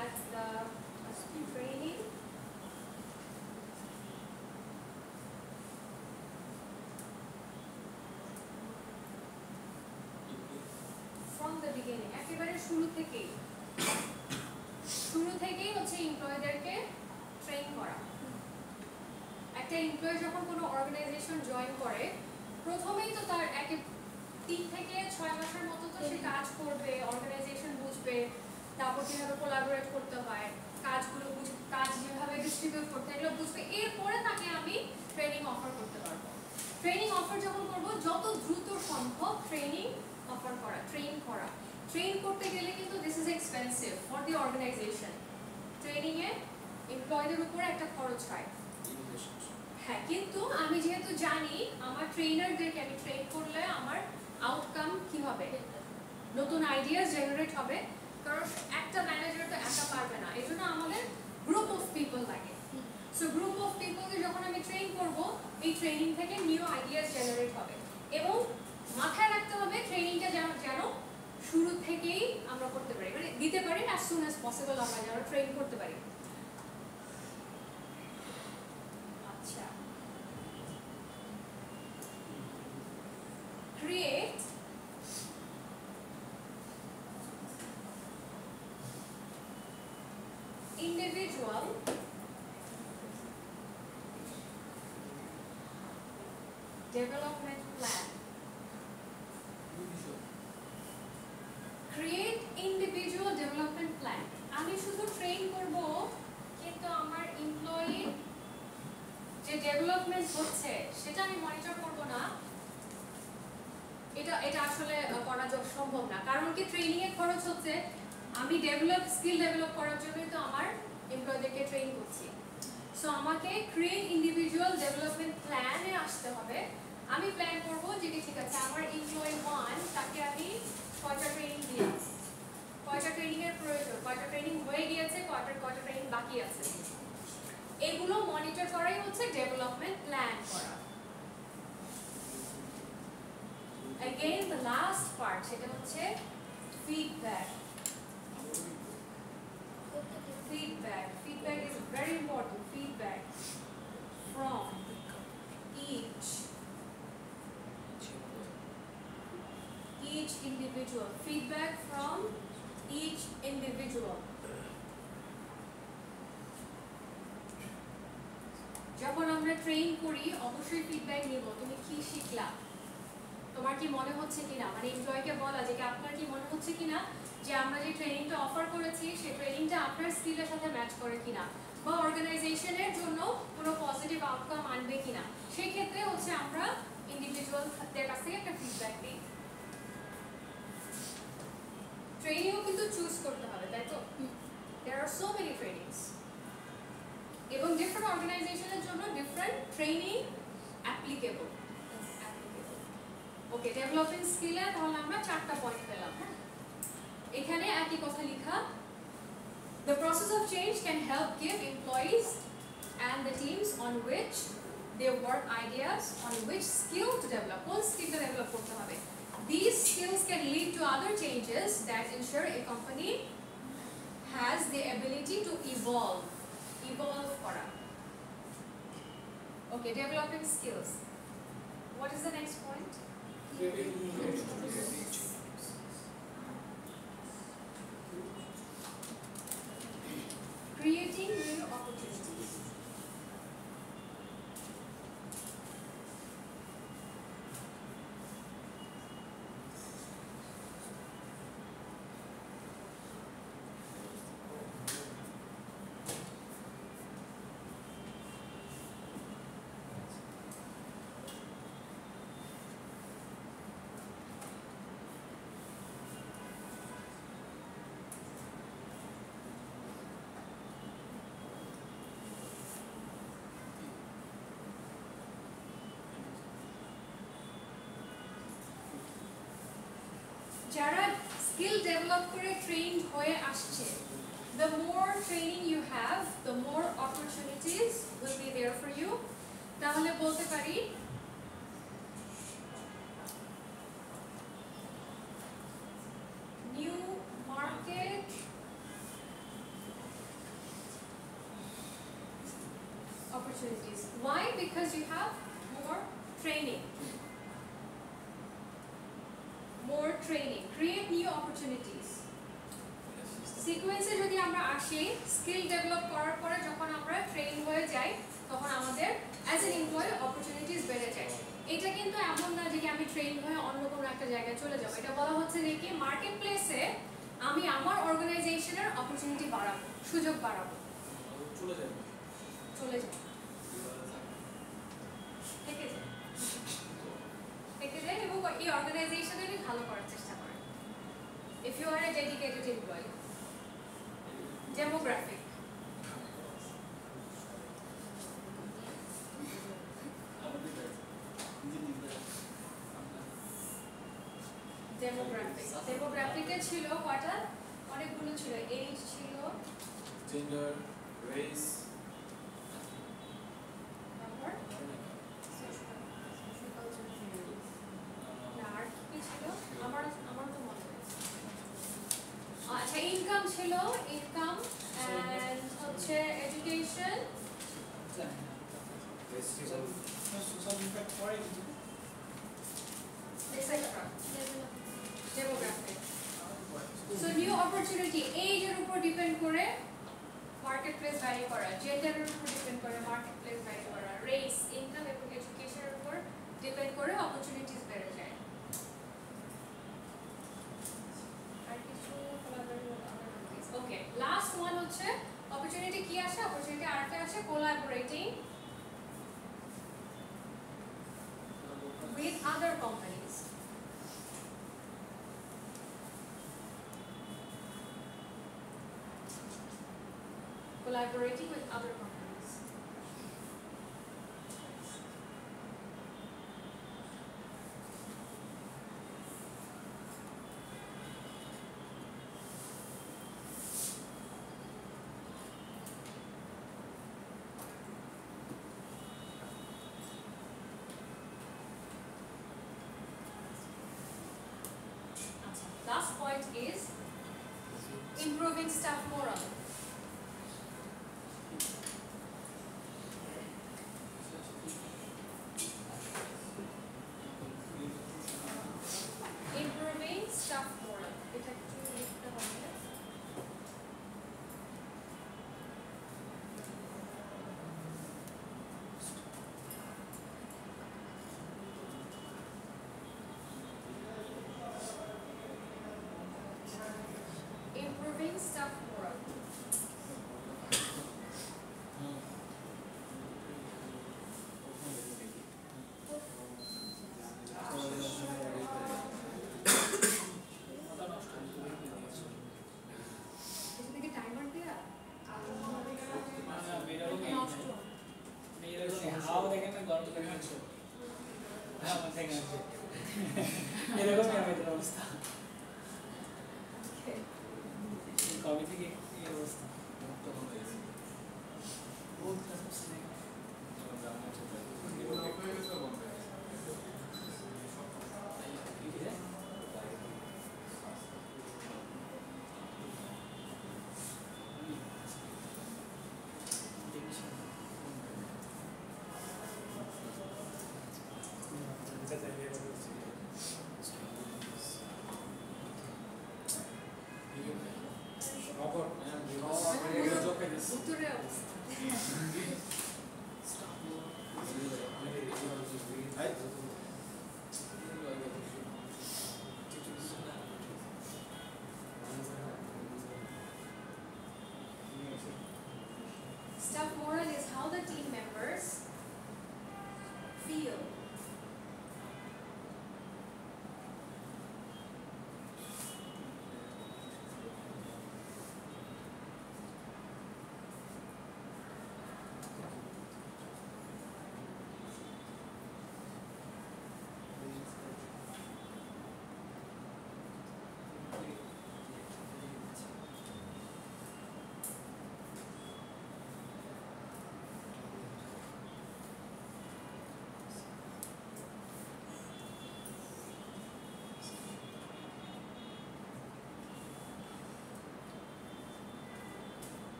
as the training from the beginning, একেবারে শুরু থেকেই হচ্ছে এমপ্লয়ীদেরকে ট্রেন করা। একটা এমপ্লয়ি যখন কোনো অর্গানাইজেশন জয়েন করে প্রথমেই তো তার 3 থেকে 6 মাসের মতো তো সে কাজ করবে, অর্গানাইজেশন বুঝবে, তারপর কিভাবে কোলাবোরেট করতে হয়, কাজগুলো বুঝবে, কাজ যেভাবে ডিস্ট্রিবিউট করতে এগুলো বুঝবে। এরপরে তাকে আমি ট্রেনিং অফার করতে পারবো। ট্রেনিং অফার যখন করব, যত দ্রুত সম্ভব ট্রেনিং অফার করা, ট্রেন করা। ট্রেন করতে গেলে কিন্তু this is expensive for the organisation. Training এ এমপ্লয়ীদের উপর একটা খরচ হয়। হ্যাঁ, কিন্তু আমি যেহেতু জানি আমার ট্রেনারদেরকে আমি ট্রেন করলে আমার আউটকাম কি হবে, নতুন আইডিয়া জেনারেট হবে, কারণ একটা ম্যানেজার তো একা পারবে না, এই জন্য আমাদের গ্রুপ অফ পিপল লাগে। সো গ্রুপ অফ পিপলকে যখন আমি ট্রেন করব, এই ট্রেনিং থেকে নিউ আইডিয়াস জেনারেট হবে। এবং মাথায় রাখতে হবে ট্রেনিংটা যেন শুরু থেকেই আমরা করতে পারি, মানে দিতে পারি অ্যাজ সুন অ্যাজ পসিবল, আমরা যেন ট্রেন করতে পারি। আচ্ছা, create individual development plan. Create individual development plan. আমি শুধু ট্রেন করব, কিন্তু আমার এমপ্লয়ি যে ডেভেলপমেন্ট হচ্ছে সেটা আমি মনিটর করব না, এটা আসলে করা সম্ভব না। কারণ কি, ট্রেনিং এর খরচ হচ্ছে, আমি স্কিল ডেভেলপ করার জন্যই তো আমার এমপ্লয়ীদেরকে ট্রেন করছি। সো আমাকে ক্রিয়েট ইন্ডিভিজুয়াল ডেভেলপমেন্ট প্ল্যানে আসতে হবে। আমি প্ল্যান করব যে ঠিক আছে, আমার এমপ্লয়ি 1 তাকে আমি কয়টা ট্রেনিং দিয়েছি, কয়টা ট্রেনিং এর প্রয়োজন, কয়টা ট্রেনিং হয়ে গিয়েছে, কয়টা ট্রেনিং বাকি আছে, এগুলো মনিটর করাই হচ্ছে ডেভেলপমেন্ট প্ল্যান করা। Again, the last part, সেটা হচ্ছে feedback. Feedback is very important. Feedback from each individual. Feedback from each individual. যখন আমরা ট্রেন করি অবশ্যই ফিডব্যাক নিব, তুমি কি শিখলা, তোমার কি মনে হচ্ছে কিনা, মানে এমপ্লয়িকে বলা যে আপনার কি মনে হচ্ছে কিনা যে আমরা যে ট্রেনিংটা অফার করেছি সেই ট্রেনিংটা আপনার স্কিলের সাথে ম্যাচ করে কিনা, বা অর্গানাইজেশনের জন্য কোনো পজিটিভ আউটকাম আনবে কিনা। সেই ক্ষেত্রে হচ্ছে আমরা ইন্ডিভিজুয়ালদের কাছ থেকে একটা ফিডব্যাক দিই। ট্রেনিংও কিন্তু চুজ করতে হবে, তাই তো? দেয়ার আর সো মেনি ট্রেনিংস, এবং ডিফারেন্ট অর্গানাইজেশনের জন্য ডিফারেন্ট ট্রেনিং অ্যাপ্লিকেবল। ওকে, ডেভেলপমেন্ট স্কিলে তাহলে আমরা 4টা পয়েন্ট পেলাম। হ্যাঁ, এখানে একই কথা লেখা, the process of change can help give employees and the teams on which they work ideas on which skill to develop, কোন স্কিলটা ডেভেলপ করতে হবে। These skills can lead to other changes that ensure a company has the ability to evolve করা। Okay, developing skills. What is the next point? Creating new opportunities. যারা skill develop করে train হয়ে আসছে, the more training you have, the more opportunities will be there for you. তাহলে বলতে পারি new market opportunities. Why? Because you have more training. More training. Create new opportunities. সিকোয়েন্সে যদি আমরা আসি, স্কিল ডেভেলপ করার পরে যখন আমরা ট্রেন হয়ে যাই, তখন আমাদের অ্যাজ এন এমপ্লয়ি অপরচুনিটিস বেড়ে যায়। এটা কিন্তু এমন না যে আমি ট্রেন হয়ে অন্য কোনো একটা জায়গায় চলে যাব। এটা বলা হচ্ছে যে কি, মার্কেট প্লেসে আমি আমার অর্গানাইজেশনের অপরচুনিটি বাড়াবো, সুযোগ বাড়াবো। চলে যাব থেকে যায় এবং এই অর্গানাইজেশনেরই ভালো করার চেষ্টা করে। If you dedicated employee. Demographic, ডেমোগ্রাফিকে ছিল কয়টা, অনেকগুলো ছিল, এজ ছিল, জেন্ডার, রেস, তারপর আর কি ছিল, আমার তো মনে নেই। আচ্ছা, ইনকাম ছিল, ইনকাম এন্ড হচ্ছে education, etcetera, demographic. So new opportunity এজের উপর ডিপেন্ড করে মার্কেট প্লেস ভ্যারি করা, জেন্ডারের উপর ডিপেন্ড করে মার্কেট প্লেস ভ্যারি করা, রেস, ইনকাম এবং এডুকেশনের উপর ডিপেন্ড করে অপরচুনিটিস বেড়ে যায়। আর কিছু ওকে, লাস্ট ওয়ান হচ্ছে অপরচুনিটি কি আসে, অপরচুনিটি আরেকটা আসে collaborating with other companies. Collaborating with other companies. Last point is improving staff morale. Improving staff morale. এটা একটু লিখতে হবে। Improving staff morale. এটা কি টাইমার দেয়া? নষ্ট। হাওয়া দেখেন না, গরম দেখেন আছে। হ্যাঁ, আমার থেকে আছে। এরকমই আমাদের অবস্থা। কবে থেকে এই অবস্থা? উত্তরে অবস্থা। Staff morale is how the team members feel.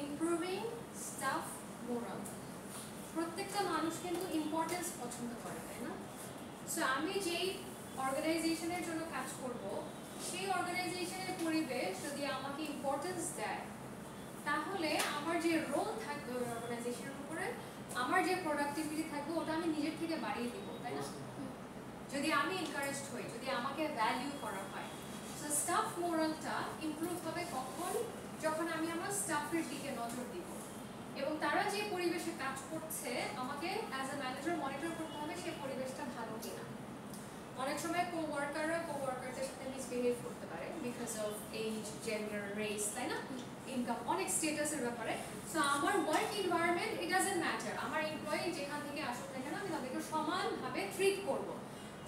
Improving staff morale. প্রত্যেকটা মানুষ কিন্তু ইম্পর্টেন্স পছন্দ করে, তাই না? সো আমি যেই অর্গানাইজেশনের জন্য কাজ করব, সেই অর্গানাইজেশনের পরিবেশ যদি আমাকে ইম্পর্টেন্স দেয়, তাহলে আমার যে রোল থাকবে ওই অর্গানাইজেশনের উপরে, আমার যে প্রোডাক্ট বাড়িয়ে দিব, তাই না? যদি আমি এনকারেজড হই, যদি আমাকে ভ্যালিউ করা হয়, সো স্টাফ মোরালটা ইমপ্রুভ হবে কখন? যখন আমি আমার স্টাফের দিকে নজর দিব এবং তারা যে পরিবেশে কাজ করছে আমাকে অ্যাজ এ ম্যানেজার মনিটর করতে হবে সেই পরিবেশটা ভালো কিনা। অনেক সময় কোওয়ার্কারদের সাথে মিসবিহেভ করতে পারে because of age, gender, race, তাই না, ইনকাম, অনেক স্টেটাসের ব্যাপারে। সো আমার work environment it doesn't matter, আমার এমপ্লয়ি যেখান থেকে আসুক না কেন আমি তাদেরকে সমানভাবে ট্রিট করব।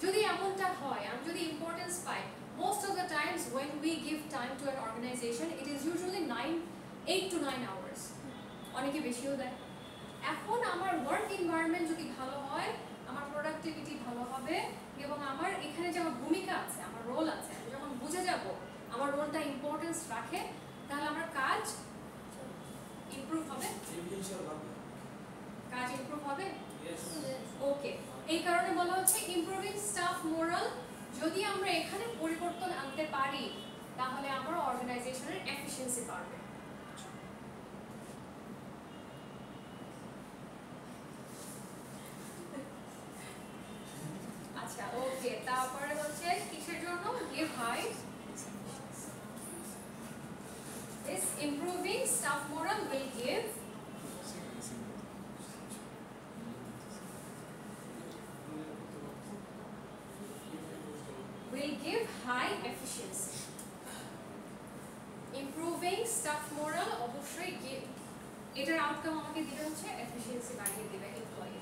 যদি এমনটা হয়, আমি যদি importance pi, most of the times when we give time to an organization it is usually 8 to 9 hours, অনেকে বেশিও দেয়। এখন আমার ওয়ার্ক এনভায়রনমেন্ট যদি ভালো হয়, আমার প্রোডাক্টিভিটি ভালো হবে এবং আমার এখানে যে আমার ভূমিকা আছে, আমার রোল আছে, আমি যখন বুঝে যাব আমার রোলটা ইম্পর্টেন্স রাখে, তাহলে আমার কাজ ইমপ্রুভ হবে। কাজ ইমপ্রুভ হবে, ওকে। এই কারণে বলা হচ্ছে ইমপ্রুভিং স্টাফ মোরাল। যদি আমরা এখানে পরিবর্তন আনতে পারি তাহলে আমার অর্গানাইজেশনের এফিশিয়েন্সি বাড়বে। আচ্ছা, ওকে। তারপরে হচ্ছে কিসের জন্য give high, this improving staff moral will give high efficiency. Improving staff moral অবশ্যই give, এটার আউটকাম আমাকে দিবে হচ্ছে এফিশিয়েন্সি বাড়িয়ে দিবে এমপ্লয়ি।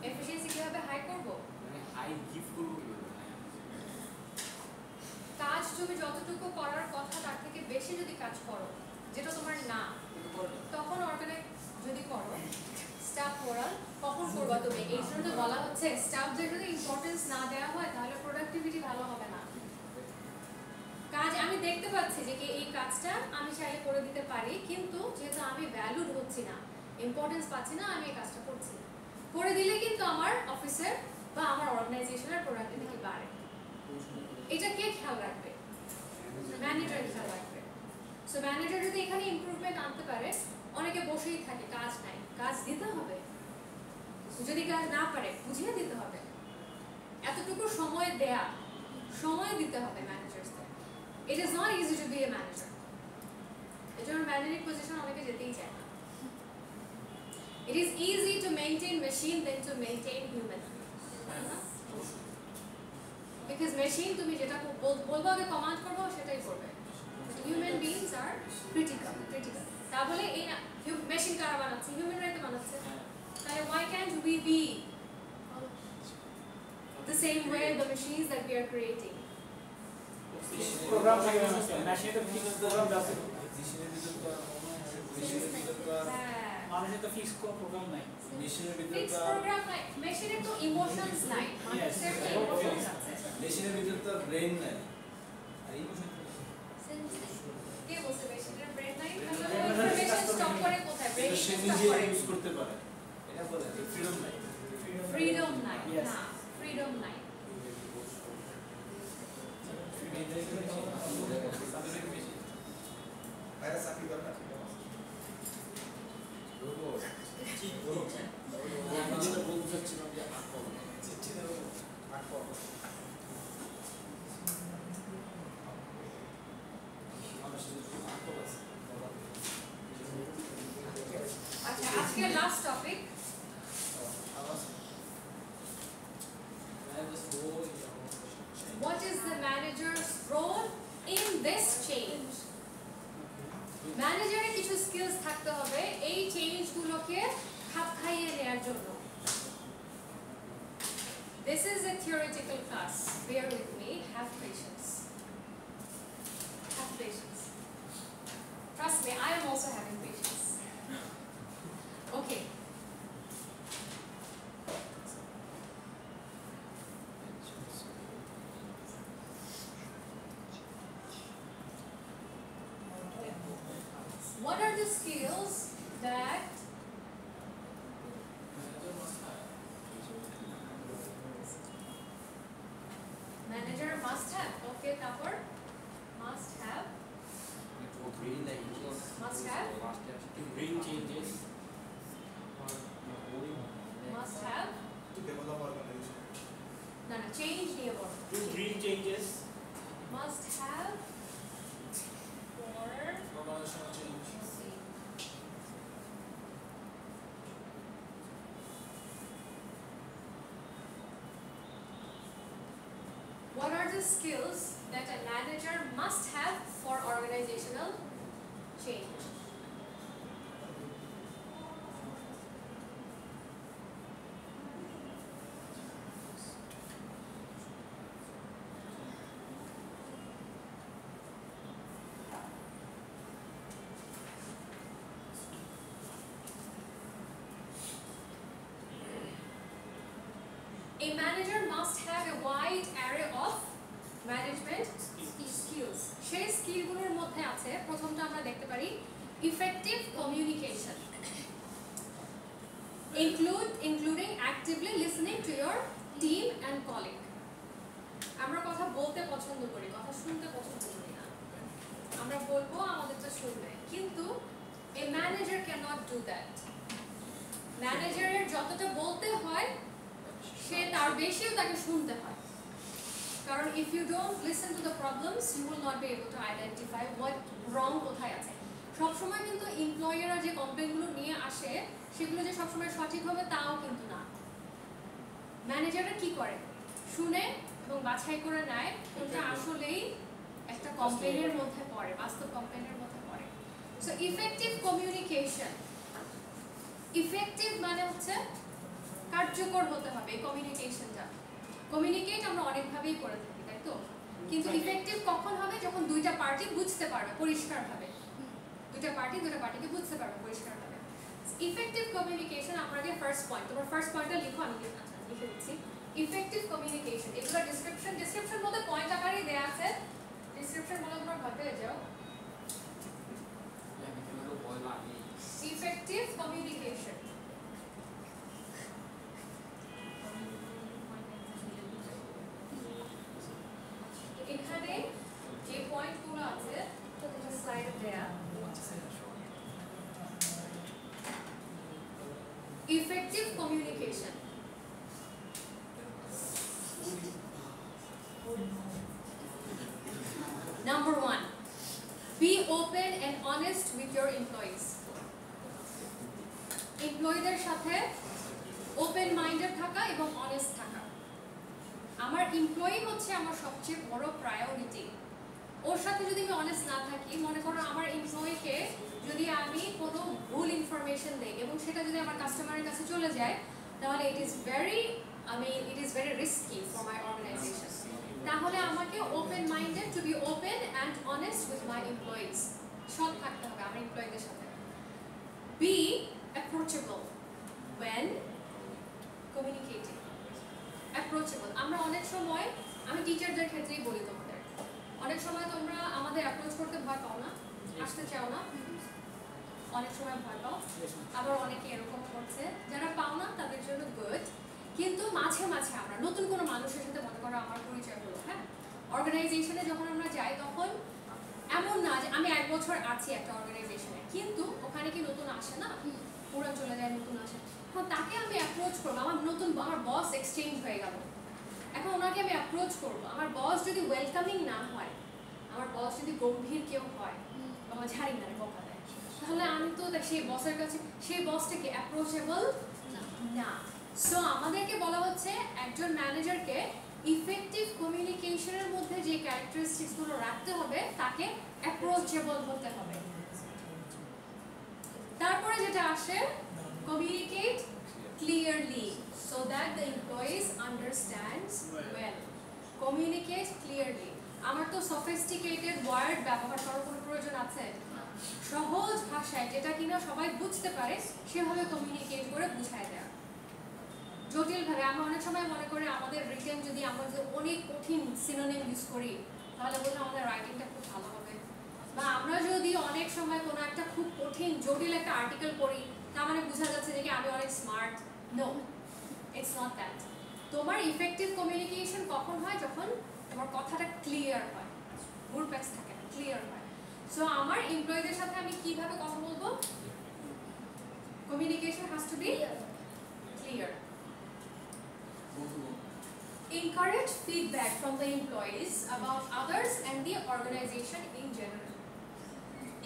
এফিশিয়েন্সি কিভাবে হাই করব? মানে হাই গিভ করব কিভাবে? কাজ তুমি যতটুকু করার কথা তার থেকে বেশি যদি কাজ করো, যেটা তোমার না, তখন অর্গানাইজ যদি করো স্টাফ মোরাল কখন করবা তুমি? এই জন্য তো বলা হচ্ছে স্টাফদের যদি ইম্পর্টেন্স না দেওয়া হয় তাহলে প্রোডাক্টিভিটি ভালো হবে না। কাজ আমি দেখতে পাচ্ছি যে এই কাজটা আমি চাইলে করে দিতে পারি, কিন্তু যেহেতু আমি ভ্যালুড হচ্ছি না, ইম্পর্টেন্স পাচ্ছি না, আমি এই কাজটা করছি না। করে দিলে কিন্তু আমার অফিসের বা আমার অর্গানাইজেশনের প্রোডাক্টিভিটি বাড়ে। এটা কে খেয়াল রাখবে? ম্যানেজার খেয়াল রাখবে। সো ম্যানেজার যদি এখানে ইমপ্রুভমেন্ট আনতে পারে, অনেকে বসেই থাকে, কাজ নাই, কাজ দিতে হবে। যদি কাজ না পারে বুঝিয়ে দিতে হবে, এতটুকু সময় দেয়া, সময় দিতে হবে ম্যানেজারদের। It is not easy to be a manager. এই জন্য ম্যানেজার পজিশন অনেকে যেতেই চায় না। It is easy to maintain machine than to maintain human. Because machine তুমি যেটা বলবো আগে কমান্ড করবো সেটাই করবে। Human beings are critical. তা বলে এই না মেশিন কারা বানাচ্ছে? হিউম্যানরাই তো বানাচ্ছে। তাহলে why can't we be the same way the machines that we are creating? Program থাকে না, মেশিনে তো ফিক্স প্রোগ্রাম আছে, মানুষের তো ফিক্স কোন প্রোগ্রাম নাই, মেশিনের ভিতরে ফিক্স প্রোগ্রাম নাই, মেশিনের তো ইমোশনস নাই, মানুষের ইমোশনস আছে। মেশিনের ভিতরে তো ব্রেন নাই আর ইমোশন কে বলছে মেশিনের ব্রেন নাই? ইনফরমেশন স্টক করে কোথায়? ব্রেন সে স্টক নিজে করে ইউজ করতে পারে, এটা বলে ফ্রিডম নাই। ফ্রিডম নাই, না ফ্রিডম নাই। আচ্ছা, আজকে last topic, what is the manager's role in this change? ম্যানেজারের কিছু স্কিলস থাকতে হবে এই চেঞ্জ গুলোকে খাপ খাইয়ে নেওয়ার জন্য। This is a theoretical class. Bear with me. Have patience. Have patience. Trust me, I am also having patience. Okay. What are the skills that manager must have? Okay, Tapur, must have. the skills that a manager must have for organizational change? A manager must have a wide array of management skills. সেই স্কিলগুলোর মধ্যে আছে প্রথমটা আমরা দেখতে পারি effective communication, including actively listening to your team and colleague. আমরা কথা বলতে পছন্দ করি, কথা শুনতে পছন্দ করি না। আমরা বলবো, আমাদেরটা শুনবে, কিন্তু a manager cannot do that. ম্যানেজারের যতটা বলতে হয় সে তার বেশিও তাকে শুনতে হয়, কারণ if you don't listen to the problems you will not be able to identify what wrong কোথায় আছে। সবসময় কিন্তু এমপ্লয়াররা যে কমপ্লেইনগুলো নিয়ে আসে সেগুলো যে সবসময় সঠিক হবে তাও কিন্তু না। ম্যানেজাররা কি করে, শুনে এবং বাছাই করে নেয় কোনটা আসলেই একটা কমপ্লেইনের মধ্যে পড়ে, বাস্তব কমপ্লেইনের মধ্যে পড়ে। সো ইফেক্টিভ কমিউনিকেশন, ইফেক্টিভ মানে হচ্ছে কার্যকর হতে হবে এই কমিউনিকেশনটা। কমিউনিকেট আমরা অনেকভাবেই করে থাকি, তাই তো, কিন্তু ইফেক্টিভ কখন হবে, যখন দুইটা পার্টি বুঝতে পারবে পরিষ্কারভাবে, দুইটা পার্টিকে বুঝতে পারবে পরিষ্কারভাবে। ইফেক্টিভ কমিউনিকেশন আমরা আগে ফার্স্ট পয়েন্ট, তোমার ফার্স্ট পয়েন্টটা লিখো, আমি লিখে দিচ্ছি। ইফেক্টিভ কমিউনিকেশন, এগুলো ডিসক্রিপশন মধ্যে পয়েন্ট আকারেই দেয়া আছে, ডিসক্রিপশন বলে তোমরা ভয় পেয়ে যাও। ইফেক্টিভ কমিউনিকেশন, এখানে যে পয়েন্টগুলো আছে স্লাইডে দেয়া। Effective communication, Number 1, be open and honest with your employees. এমপ্লয়ীদের সাথে ওপেন মাইন্ডেড থাকা এবং অনেস্ট থাকা। আমার এমপ্লয়ি হচ্ছে আমার সবচেয়ে বড় প্রায়োরিটি। ওর সাথে যদি আমি অনেস্ট না থাকি, মনে করো আমার এমপ্লয়িকে যদি আমি কোনো ভুল ইনফরমেশন দেই এবং সেটা যদি আমার কাস্টমারের কাছে চলে যায়, তাহলে it is very risky for my organisation. তাহলে আমাকে open minded, to be open and honest with my employees, সৎ থাকতে হবে আমার এমপ্লয়ীদের সাথে। Be approachable when communicating. Approachable, আমরা অনেক সময়, আমি টিচারদের ক্ষেত্রেই বলি তোমাদের, অনেক সময় তোমরা আমাদের অ্যাপ্রোচ করতে ভয় পাও না, আসতে চাও না, অনেক সময় ভয় পাও, আবার অনেকে এরকম করছে, যারা পাও না তাদের জন্য গুড। কিন্তু মাঝে মাঝে আমরা নতুন কোনো মানুষের সাথে, মনে করো আমার পরিচয় হলো, হ্যাঁ, অর্গানাইজেশনে যখন আমরা যাই তখন এমন না যে আমি 1 বছর আছি একটা অর্গানাইজেশনে, কিন্তু ওখানে কি নতুন আসে না, পুরো চলে যায়, নতুন আসে, হ্যাঁ, তাকে আমি অ্যাপ্রোচ করবো। আমার বস এক্সচেঞ্জ হয়ে গেল, এখন ওনাকে আমি অ্যাপ্রোচ করবো। আমার বস যদি ওয়েলকামিং না হয়, আমার বস যদি গম্ভীর কেউ হয়, আমার ঝাড়ি না বকা দেয়, তাহলে আমি তো সেই বসের কাছে, সেই বসটাকে অ্যাপ্রোচেবল না। সো আমাদেরকে বলা হচ্ছে একজন ম্যানেজারকে ইফেক্টিভ কমিউনিকেশনের মধ্যে যে ক্যারেক্টারিস্টিক্সগুলো রাখতে হবে, তাকে অ্যাপ্রোচেবল হতে হবে। তারপরে যেটা আসে, communicate clearly so that the employees understands well. Communicate clearly. আমার তো sophisticated word ব্যবহার করার কোনো প্রয়োজন আছে? সহজ ভাষায় যেটা কিনা সবাই বুঝতে পারে সেভাবে কমিউনিকেট করে বুঝায় দেয়া। জটিল ভাবে আমরা অনেক সময় মনে করি আমাদের রিটেন যদি আমরা যে অনেক কঠিন সিনোনিম ইউজ করি তাহলে বোধহয় আমাদের রাইটিংটা খুব ভালো হবে, বা আমরা যদি অনেক সময় কোনো একটা খুব কঠিন জটিল একটা আর্টিকেল পড়ি তার মানে বোঝা যাচ্ছে যে কি আমি অনেক smart. No, it's not that. তোমার ইফেক্টিভ কমিউনিকেশন কখন হয়, যখন তোমার কথাটা ক্লিয়ার হয়, ভুলপ্যাচ থাকে না, ক্লিয়ার হয়। সো আমার এমপ্লয়ীদের সাথে আমি কিভাবে কথা বলবো, communication has to be clear. Encourage feedback from the employees about others and the organization in general.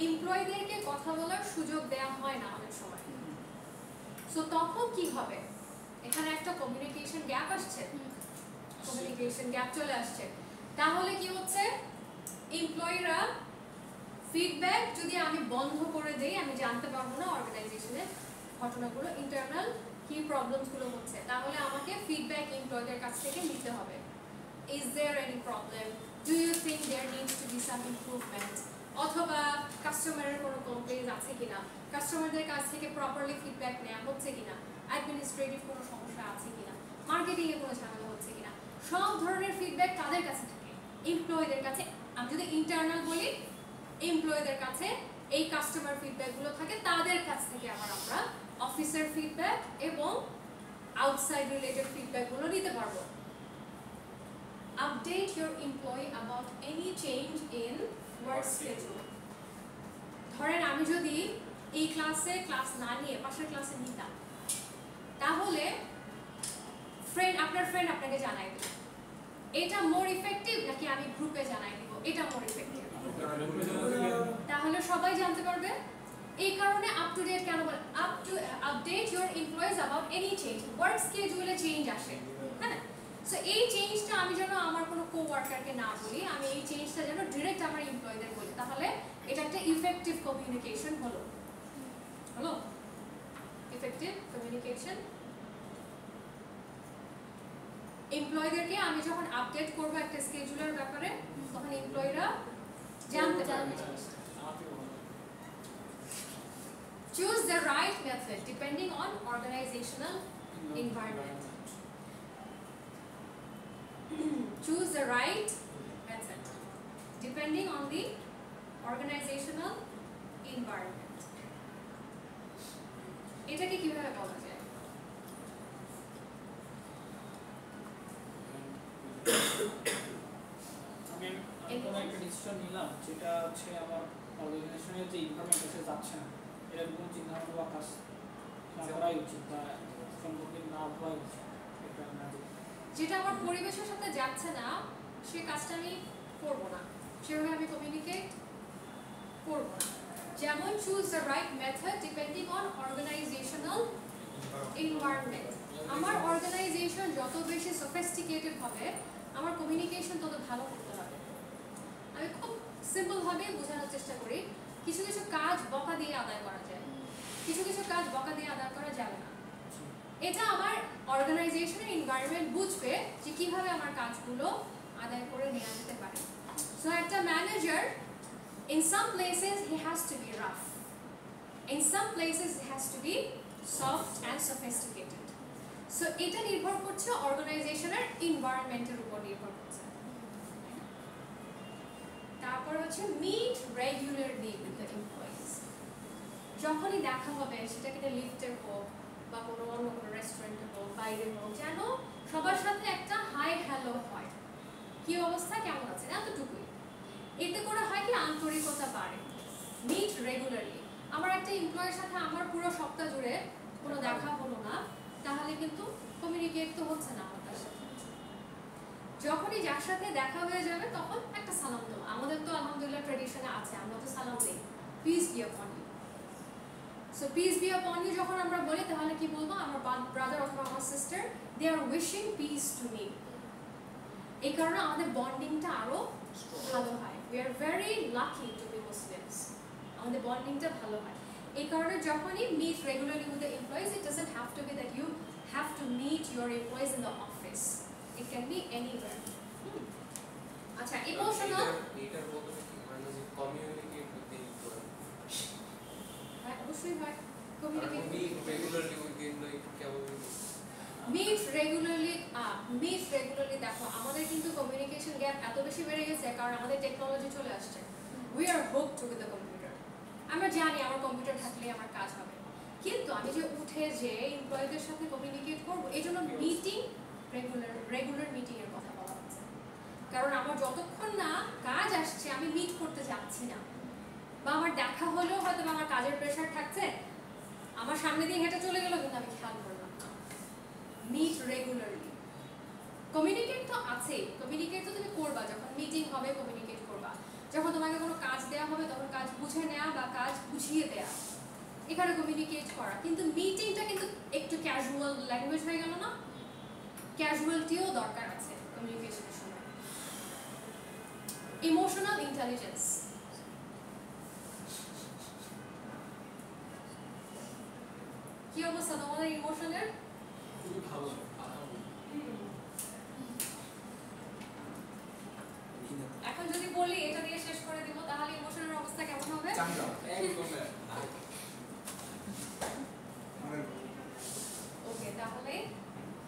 এমপ্লয়ীদেরকে কথা বলার সুযোগ দেওয়া হয় না অনেক সময়। সো তখন কি হবে, এখানে একটা কমিউনিকেশন গ্যাপ আসছে, কমিউনিকেশন গ্যাপ চলে আসছে। তাহলে কি হচ্ছে, এমপ্লয়িরা ফিডব্যাক যদি আমি বন্ধ করে দেই, আমি জানতে পারবো না অর্গানাইজেশনের ঘটনাগুলো, ইন্টারনাল কি প্রবলেমসগুলো হচ্ছে। তাহলে আমাকে ফিডব্যাক এমপ্লয়ীদের কাছ থেকে নিতে হবে। Is there any problem, do you think there needs to be some improvement, অথবা কাস্টমারের কোনো কমপ্লেইন আছে কিনা, কাস্টমারদের কাছ থেকে প্রপারলি ফিডব্যাক নেওয়া হচ্ছে কিনা, অ্যাডমিনিস্ট্রেটিভ কোনো সমস্যা আছে কিনা, মার্কেটিংয়ে কোনো ঝামেলা হচ্ছে কিনা। সব ধরনের ফিডব্যাক কাদের কাছে থাকে, এমপ্লয়ীদের কাছে। আমি যদি ইন্টারনাল বলি, এমপ্লয়ীদের কাছে এই কাস্টমার ফিডব্যাকগুলো থাকে, তাদের কাছ থেকে আবার আমরা অফিসের ফিডব্যাক এবং আউটসাইড রিলেটেড ফিডব্যাকগুলো নিতে পারবো। Update your employee about any change in work schedule. ধরেন আমি যদি এই ক্লাসে ক্লাস না নিয়ে পাশের ক্লাসে নিতাম, তাহলে আপনার ফ্রেন্ড আপনাকে জানাই দিল, এটা মোর ইফেক্টিভ নাকি আমি গ্রুপে জানাই দিব এটা মোর ইফেক্টিভ, তাহলে সবাই জানতে পারবে। এই কারণে আপ টু ডেট কেন বলে, update your employees about any change, work স্কেডিউলে চেঞ্জ আসে, হ্যাঁ। সো এই চেঞ্জটা আমি যেন আমার কোনো কোওয়ার্কারকে না বলি, আমি এই চেঞ্জটা যেন ডিরেক্ট আমার এমপ্লয়ীদের বলি, তাহলে এটা একটা ইফেক্টিভ কমিউনিকেশন হলো। Effective communication. এমপ্লয়ীদেরকে আমি যখন আপডেট করবো একটা স্কেজুলার ব্যাপারে, তখন এমপ্লয়ীরা জানতে পারবে। Choose the right method depending on organizational environment. Choose the right method depending on the organizational environment. এটাকে কিভাবে বলা যায়? আমি কোনো একটা ডিসিশন নিলাম যেটা হচ্ছে আমার অর্গানাইজেশনের যে ইনফরমেশন আছে যাচ্ছে না, এটা কোনো চিন্তা ভাবনা বা কাজ না করাই উচিত বা সম্পর্কিত না হওয়া উচিত, এটা না যেটা আমার পরিবেশের সাথে যাচ্ছে না সে কাজটা আমি করবো না, সেভাবে আমি কমিউনিকেট করবো না। যেমন choose the right method depending on organisational environment. আমার অর্গানাইজেশন যত বেশি সফিস্টিকেটেড হবে, আমার কমিউনিকেশন তত ভালো করতে হবে। আমি খুব সিম্পলভাবে বোঝানোর চেষ্টা করি, কিছু কিছু কাজ বকা দিয়ে আদায় করা যায়, কিছু কিছু কাজ বকা দিয়ে আদায় করা যাবে না। এটা আমার অর্গানাইজেশনের এনভায়রনমেন্ট বুঝবে যে কিভাবে আমার কাজগুলো আদায় করে নেওয়া যেতে পারে। সো একটা manager, in some places he has to be rough, in some places he has to be soft and sophisticated. So এটা নির্ভর করছে অর্গানাইজেশনের এনভায়রনমেন্টের উপর নির্ভর করছে। তারপর হচ্ছে meet regularly with the employees. যখনই দেখা হবে, সেটা কিনা লিফটে হোক বা কোনো অন্য কোনো রেস্টুরেন্টে হোক, বাইরে হোক, যেন সবার সাথে একটা হাই হ্যালো হয়, কি অবস্থা, কেমন আছে, এতটুকুই। এতে করে হয় কি, আন্তরিকতা বাড়ে। Meet regularly. আমার একটা এমপ্লয়ের সাথে আমার পুরো সপ্তাহ জুড়ে কোনো দেখা হলো না, তাহলে কিন্তু কমিউনিকেট তো হচ্ছে না আমার তার সাথে। যখনই যার সাথে দেখা হয়ে যাবে তখন একটা সালাম দেবো। আমাদের তো আলহামদুলিল্লাহ ট্রেডিশনে আছে, আমরা তো সালাম দিই, peace be upon you. So peace be upon you যখন আমরা বলি, তাহলে কি বলবো, আমার ব্রাদার অথবা আমার sister, they are wishing peace to me. এই কারণে আমাদের বন্ডিংটা আরো ভালো হয়। We are very lucky to be Muslims. আমাদের বন্ডিংটা ভালো হয়। এই কারণে যখনই meet regularly with the employees, it doesn't have to be that you have to meet your employees in the office. It can be anywhere. আচ্ছা, emotional. এটা বলতে কি মানে যে কমিউনিকেট উইথ দ্য এমপ্লয়ি। হ্যাঁ, অবশ্যই হয়। Communicate. Meet regularly with the employee কেমন? মিট রেগুলারলি দেখো, আমাদের কিন্তু কমিউনিকেশন গ্যাপ এত বেশি বেড়ে গেছে কারণ আমাদের টেকনোলজি চলে আসছে। We are hopped with the computer. আমরা জানি আমার কম্পিউটার থাকলে আমার কাজ হবে, কিন্তু আমি যে উঠে যে এমপ্লয়ীদের সাথে কমিউনিকেট করবো, এই জন্য মিটিং, রেগুলার মিটিং এর কথা বলা হচ্ছে। কারণ আমার যতক্ষণ না কাজ আসছে, আমি মিট করতে যাচ্ছি না, বা আমার দেখা হলেও হয়তো আমার কাজের প্রেশার থাকছে, আমার সামনে দিয়ে হেঁটে চলে গেল, কিন্তু আমি খেয়াল করলাম না। Meet regularly. কমিউনিকেট তো আছেই, কমিউনিকেট তো তুমি করবা, যখন মিটিং হবে কমিউনিকেট করবা, যখন তোমাকে কোনো কাজ দেওয়া হবে তখন কাজ বুঝে নেওয়া বা কাজ বুঝিয়ে দেওয়া, এখানে কমিউনিকেট করা। কিন্তু মিটিংটা কিন্তু একটু ক্যাজুয়াল ল্যাঙ্গুয়েজ হয়ে গেল না? ক্যাজুয়ালিটিও দরকার আছে কমিউনিকেশনের সময়। Emotional intelligence. কি অবস্থা তোমাদের ইমোশনের? খুবই ভালো এখন যদি বলি এটা দিয়ে শেষ করে দিব তাহলে ইমোশনের অবস্থা কেমন হবে? চাঙ্গা একদম ওকে, তাহলে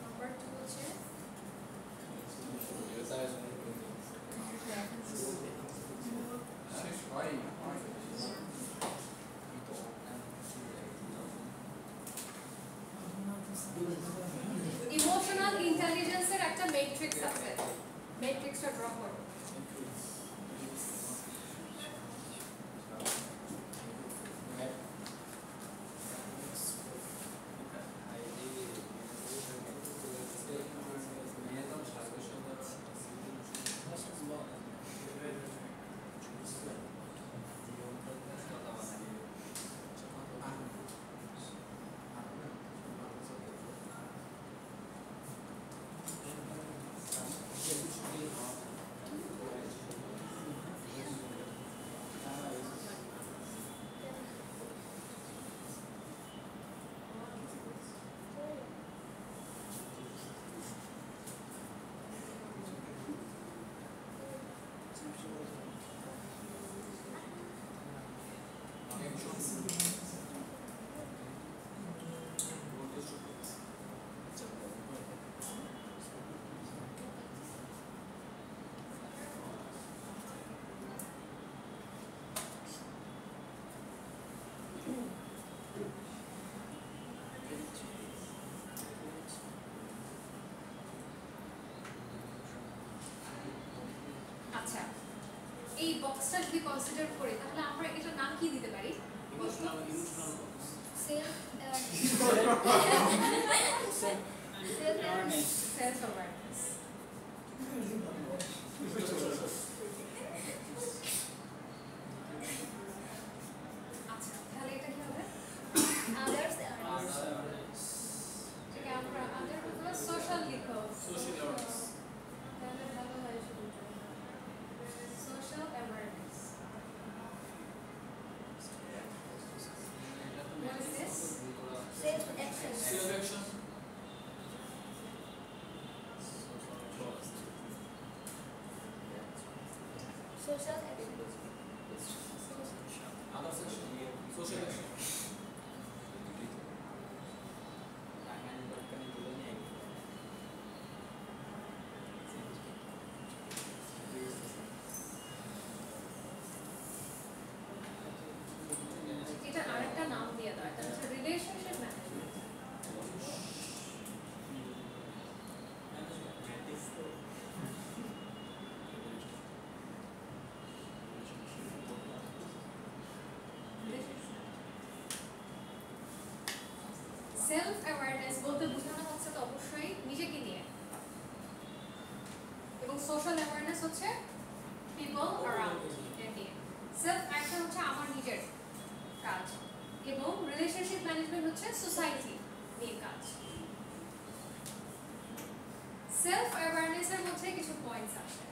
নাম্বার 2 হচ্ছে শেষ হয় ইমোশনাল ইন্টেলিজেন্সের একটা ম্যাট্রিক্স আছে, ম্যাট্রিক্সটা ড্র করো। আচ্ছা, এই বক্সটা যদি কনসিডার করি তাহলে আমরা এটা নাম কি দিতে পারি? Self awareness. আচ্ছা, তাহলে এটা কি হবে? Others ঠিক আছে, আমরা আমাদের সোশ্যাল লিখো। Social awareness. তাহলে ভালো হয় শুরুটা। Social awareness. What is this? self-action. Self-action. Social action. Other section. Social action. এটা আরেকটা নাম দিয়ে দাও, এটা হচ্ছে রিলেশনশিপ ম্যানেজমেন্ট। সেলফ অ্যাওয়ারনেস বলতে বোঝানো হচ্ছে তো অবশ্যই নিজেকে নিয়ে, এবং সোশ্যাল অ্যাওয়ারনেস হচ্ছে পিপল অ্যারাউন্ড নিয়ে। সেলফ অ্যাকশন হচ্ছে আমার নিজের কাজ, এবং রিলেশনশিপ ম্যানেজমেন্ট হচ্ছে সোসাইটি নিয়ে কাজ। সেলফ অ্যাওয়ারনেসের মধ্যে কিছু পয়েন্টস আছে।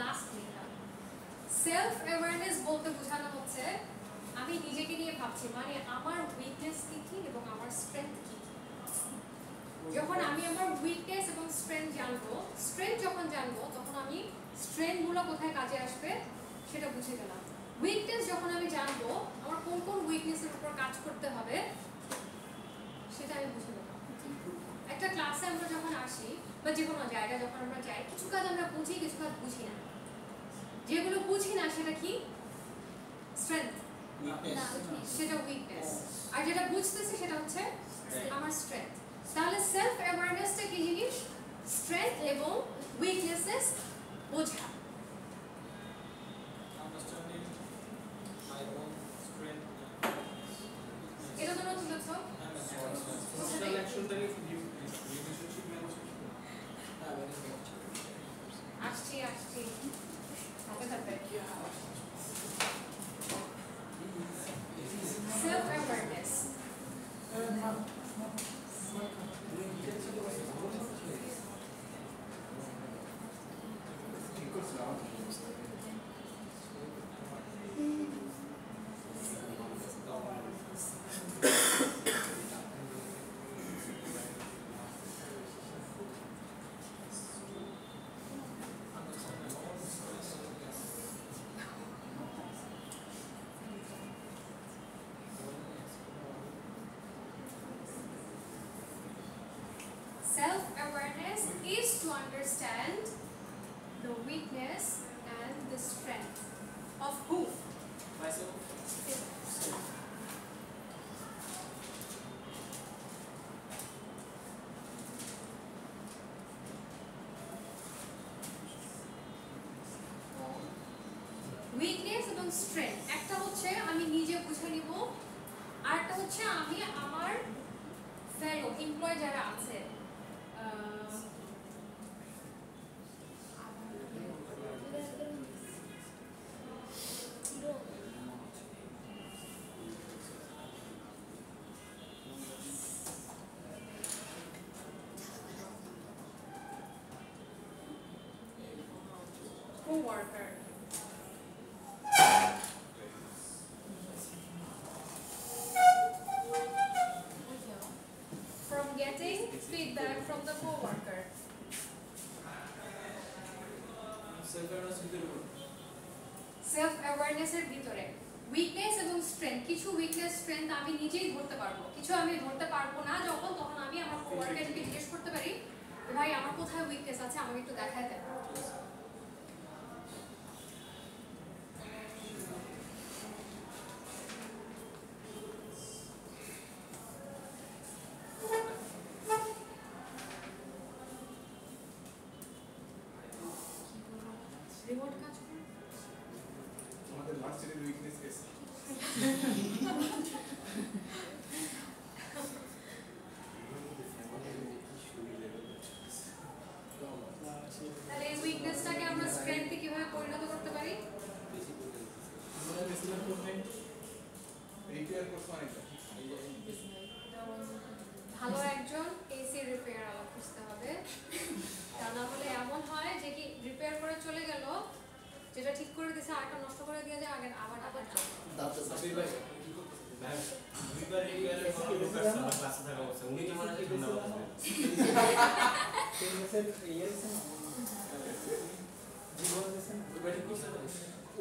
লাস্ট লেখা, সেলফ অ্যাওয়ারনেস বলতে বোঝানো হচ্ছে আমি নিজেকে নিয়ে ভাবছি, মানে আমার উইকনেস কি কি এবং আমার স্ট্রেংথ কি কি। যখন আমি আমার উইকনেস এবং স্ট্রেংথ জানবো, স্ট্রেংথ যখন জানবো তখন আমি স্ট্রেংথগুলো কোথায় কাজে আসবে সেটা বুঝে গেলাম। উইকনেস যখন আমি জানবো আমার কোন কোন উইকনেসের উপর কাজ করতে হবে সেটা আমি বুঝে গেলাম। একটা ক্লাসে আমরা যখন আসি বা যে কোনো জায়গায় যখন আমরা যাই, কিছু কাজ আমরা বুঝি, কিছু কাজ বুঝি না। যেগুলো বুঝি না সেটা কি? স্ট্রেংথ, সেটা উইকনেস। আর যেটা বুঝতেছি সেটা হচ্ছে আমার স্ট্রেংথ। তাহলে সেলফ অ্যাওয়ারনেসটা কি জিনিস? স্ট্রেংথ এবং উইকনেসেস বোঝা। Understanding my own strength. এটা তোমরা তুলেছ? Social action থেকে relationship management. আসছি হাতে হাতে। Self awareness understand the weakness and the strength of who? Myself. Weakness এবং স্ট্রেংথ, একটা হচ্ছে আমি নিজে বুঝে নিব, আর একটা হচ্ছে আমি আমার ফেলো এমপ্লয় যারা আছে co-worker. From getting feedback from the co-worker. Self অ্যাওয়ারনেসের ভিতরে উইকনেস এবং স্ট্রেংথ, কিছু উইকনেস স্ট্রেংথ আমি নিজেই ধরতে পারবো, কিছু আমি ধরতে পারবো না যখন, তখন আমি আমার কোওয়ার্কারকে জিজ্ঞেস করতে পারি যে ভাই আমার কোথায় উইকনেস আছে আমাকে একটু দেখায় দেন। রিমোট কাজ করে আমাদের ভার্সিটির উইকনেস কেস তাহলে এই উইকনেসটাকে আমরা স্ট্রেংথে কিভাবে পরিণত করতে পারি? আমরা বেসিক্যালি প্রবলেম রিপেয়ার করতে অনেকটা ভালো একজন এসি রিপেয়ার আলা খুঁজতে হবে, তা না হলে এমন হয় যে কি রিপেয়ার করে চলে গেল, যেটা ঠিক করে দিয়েছে আরেকটা নষ্ট করে দিয়ে যায়, আগে আবার সাবির ভাই দুইবার রিপেয়ারের কোনো লোক আসছে আমার ক্লাসে থাকা অবস্থায়, উনি তো মানে ঠান্ডা বলতেন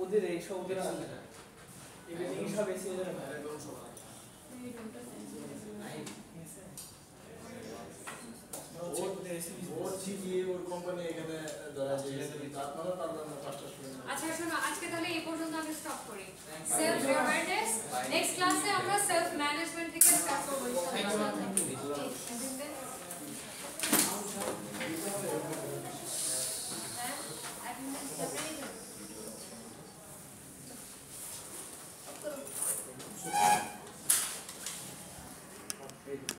ওদের এইসব ওদের এইসব এসে ওদের ওর কোম্পানি এখানে ধরা দিয়েছে আপনারা তাহলে পাঁচটা স্টুডেন্ট আচ্ছা শোনো, আজকে তাহলে এই পর্যন্ত আমি স্টপ করি। সেলফ অ্যাওয়ারনেস, নেক্সট ক্লাসে আমরা সেলফ ম্যানেজমেন্ট থেকে স্টার্ট করব ইনশাআল্লাহ।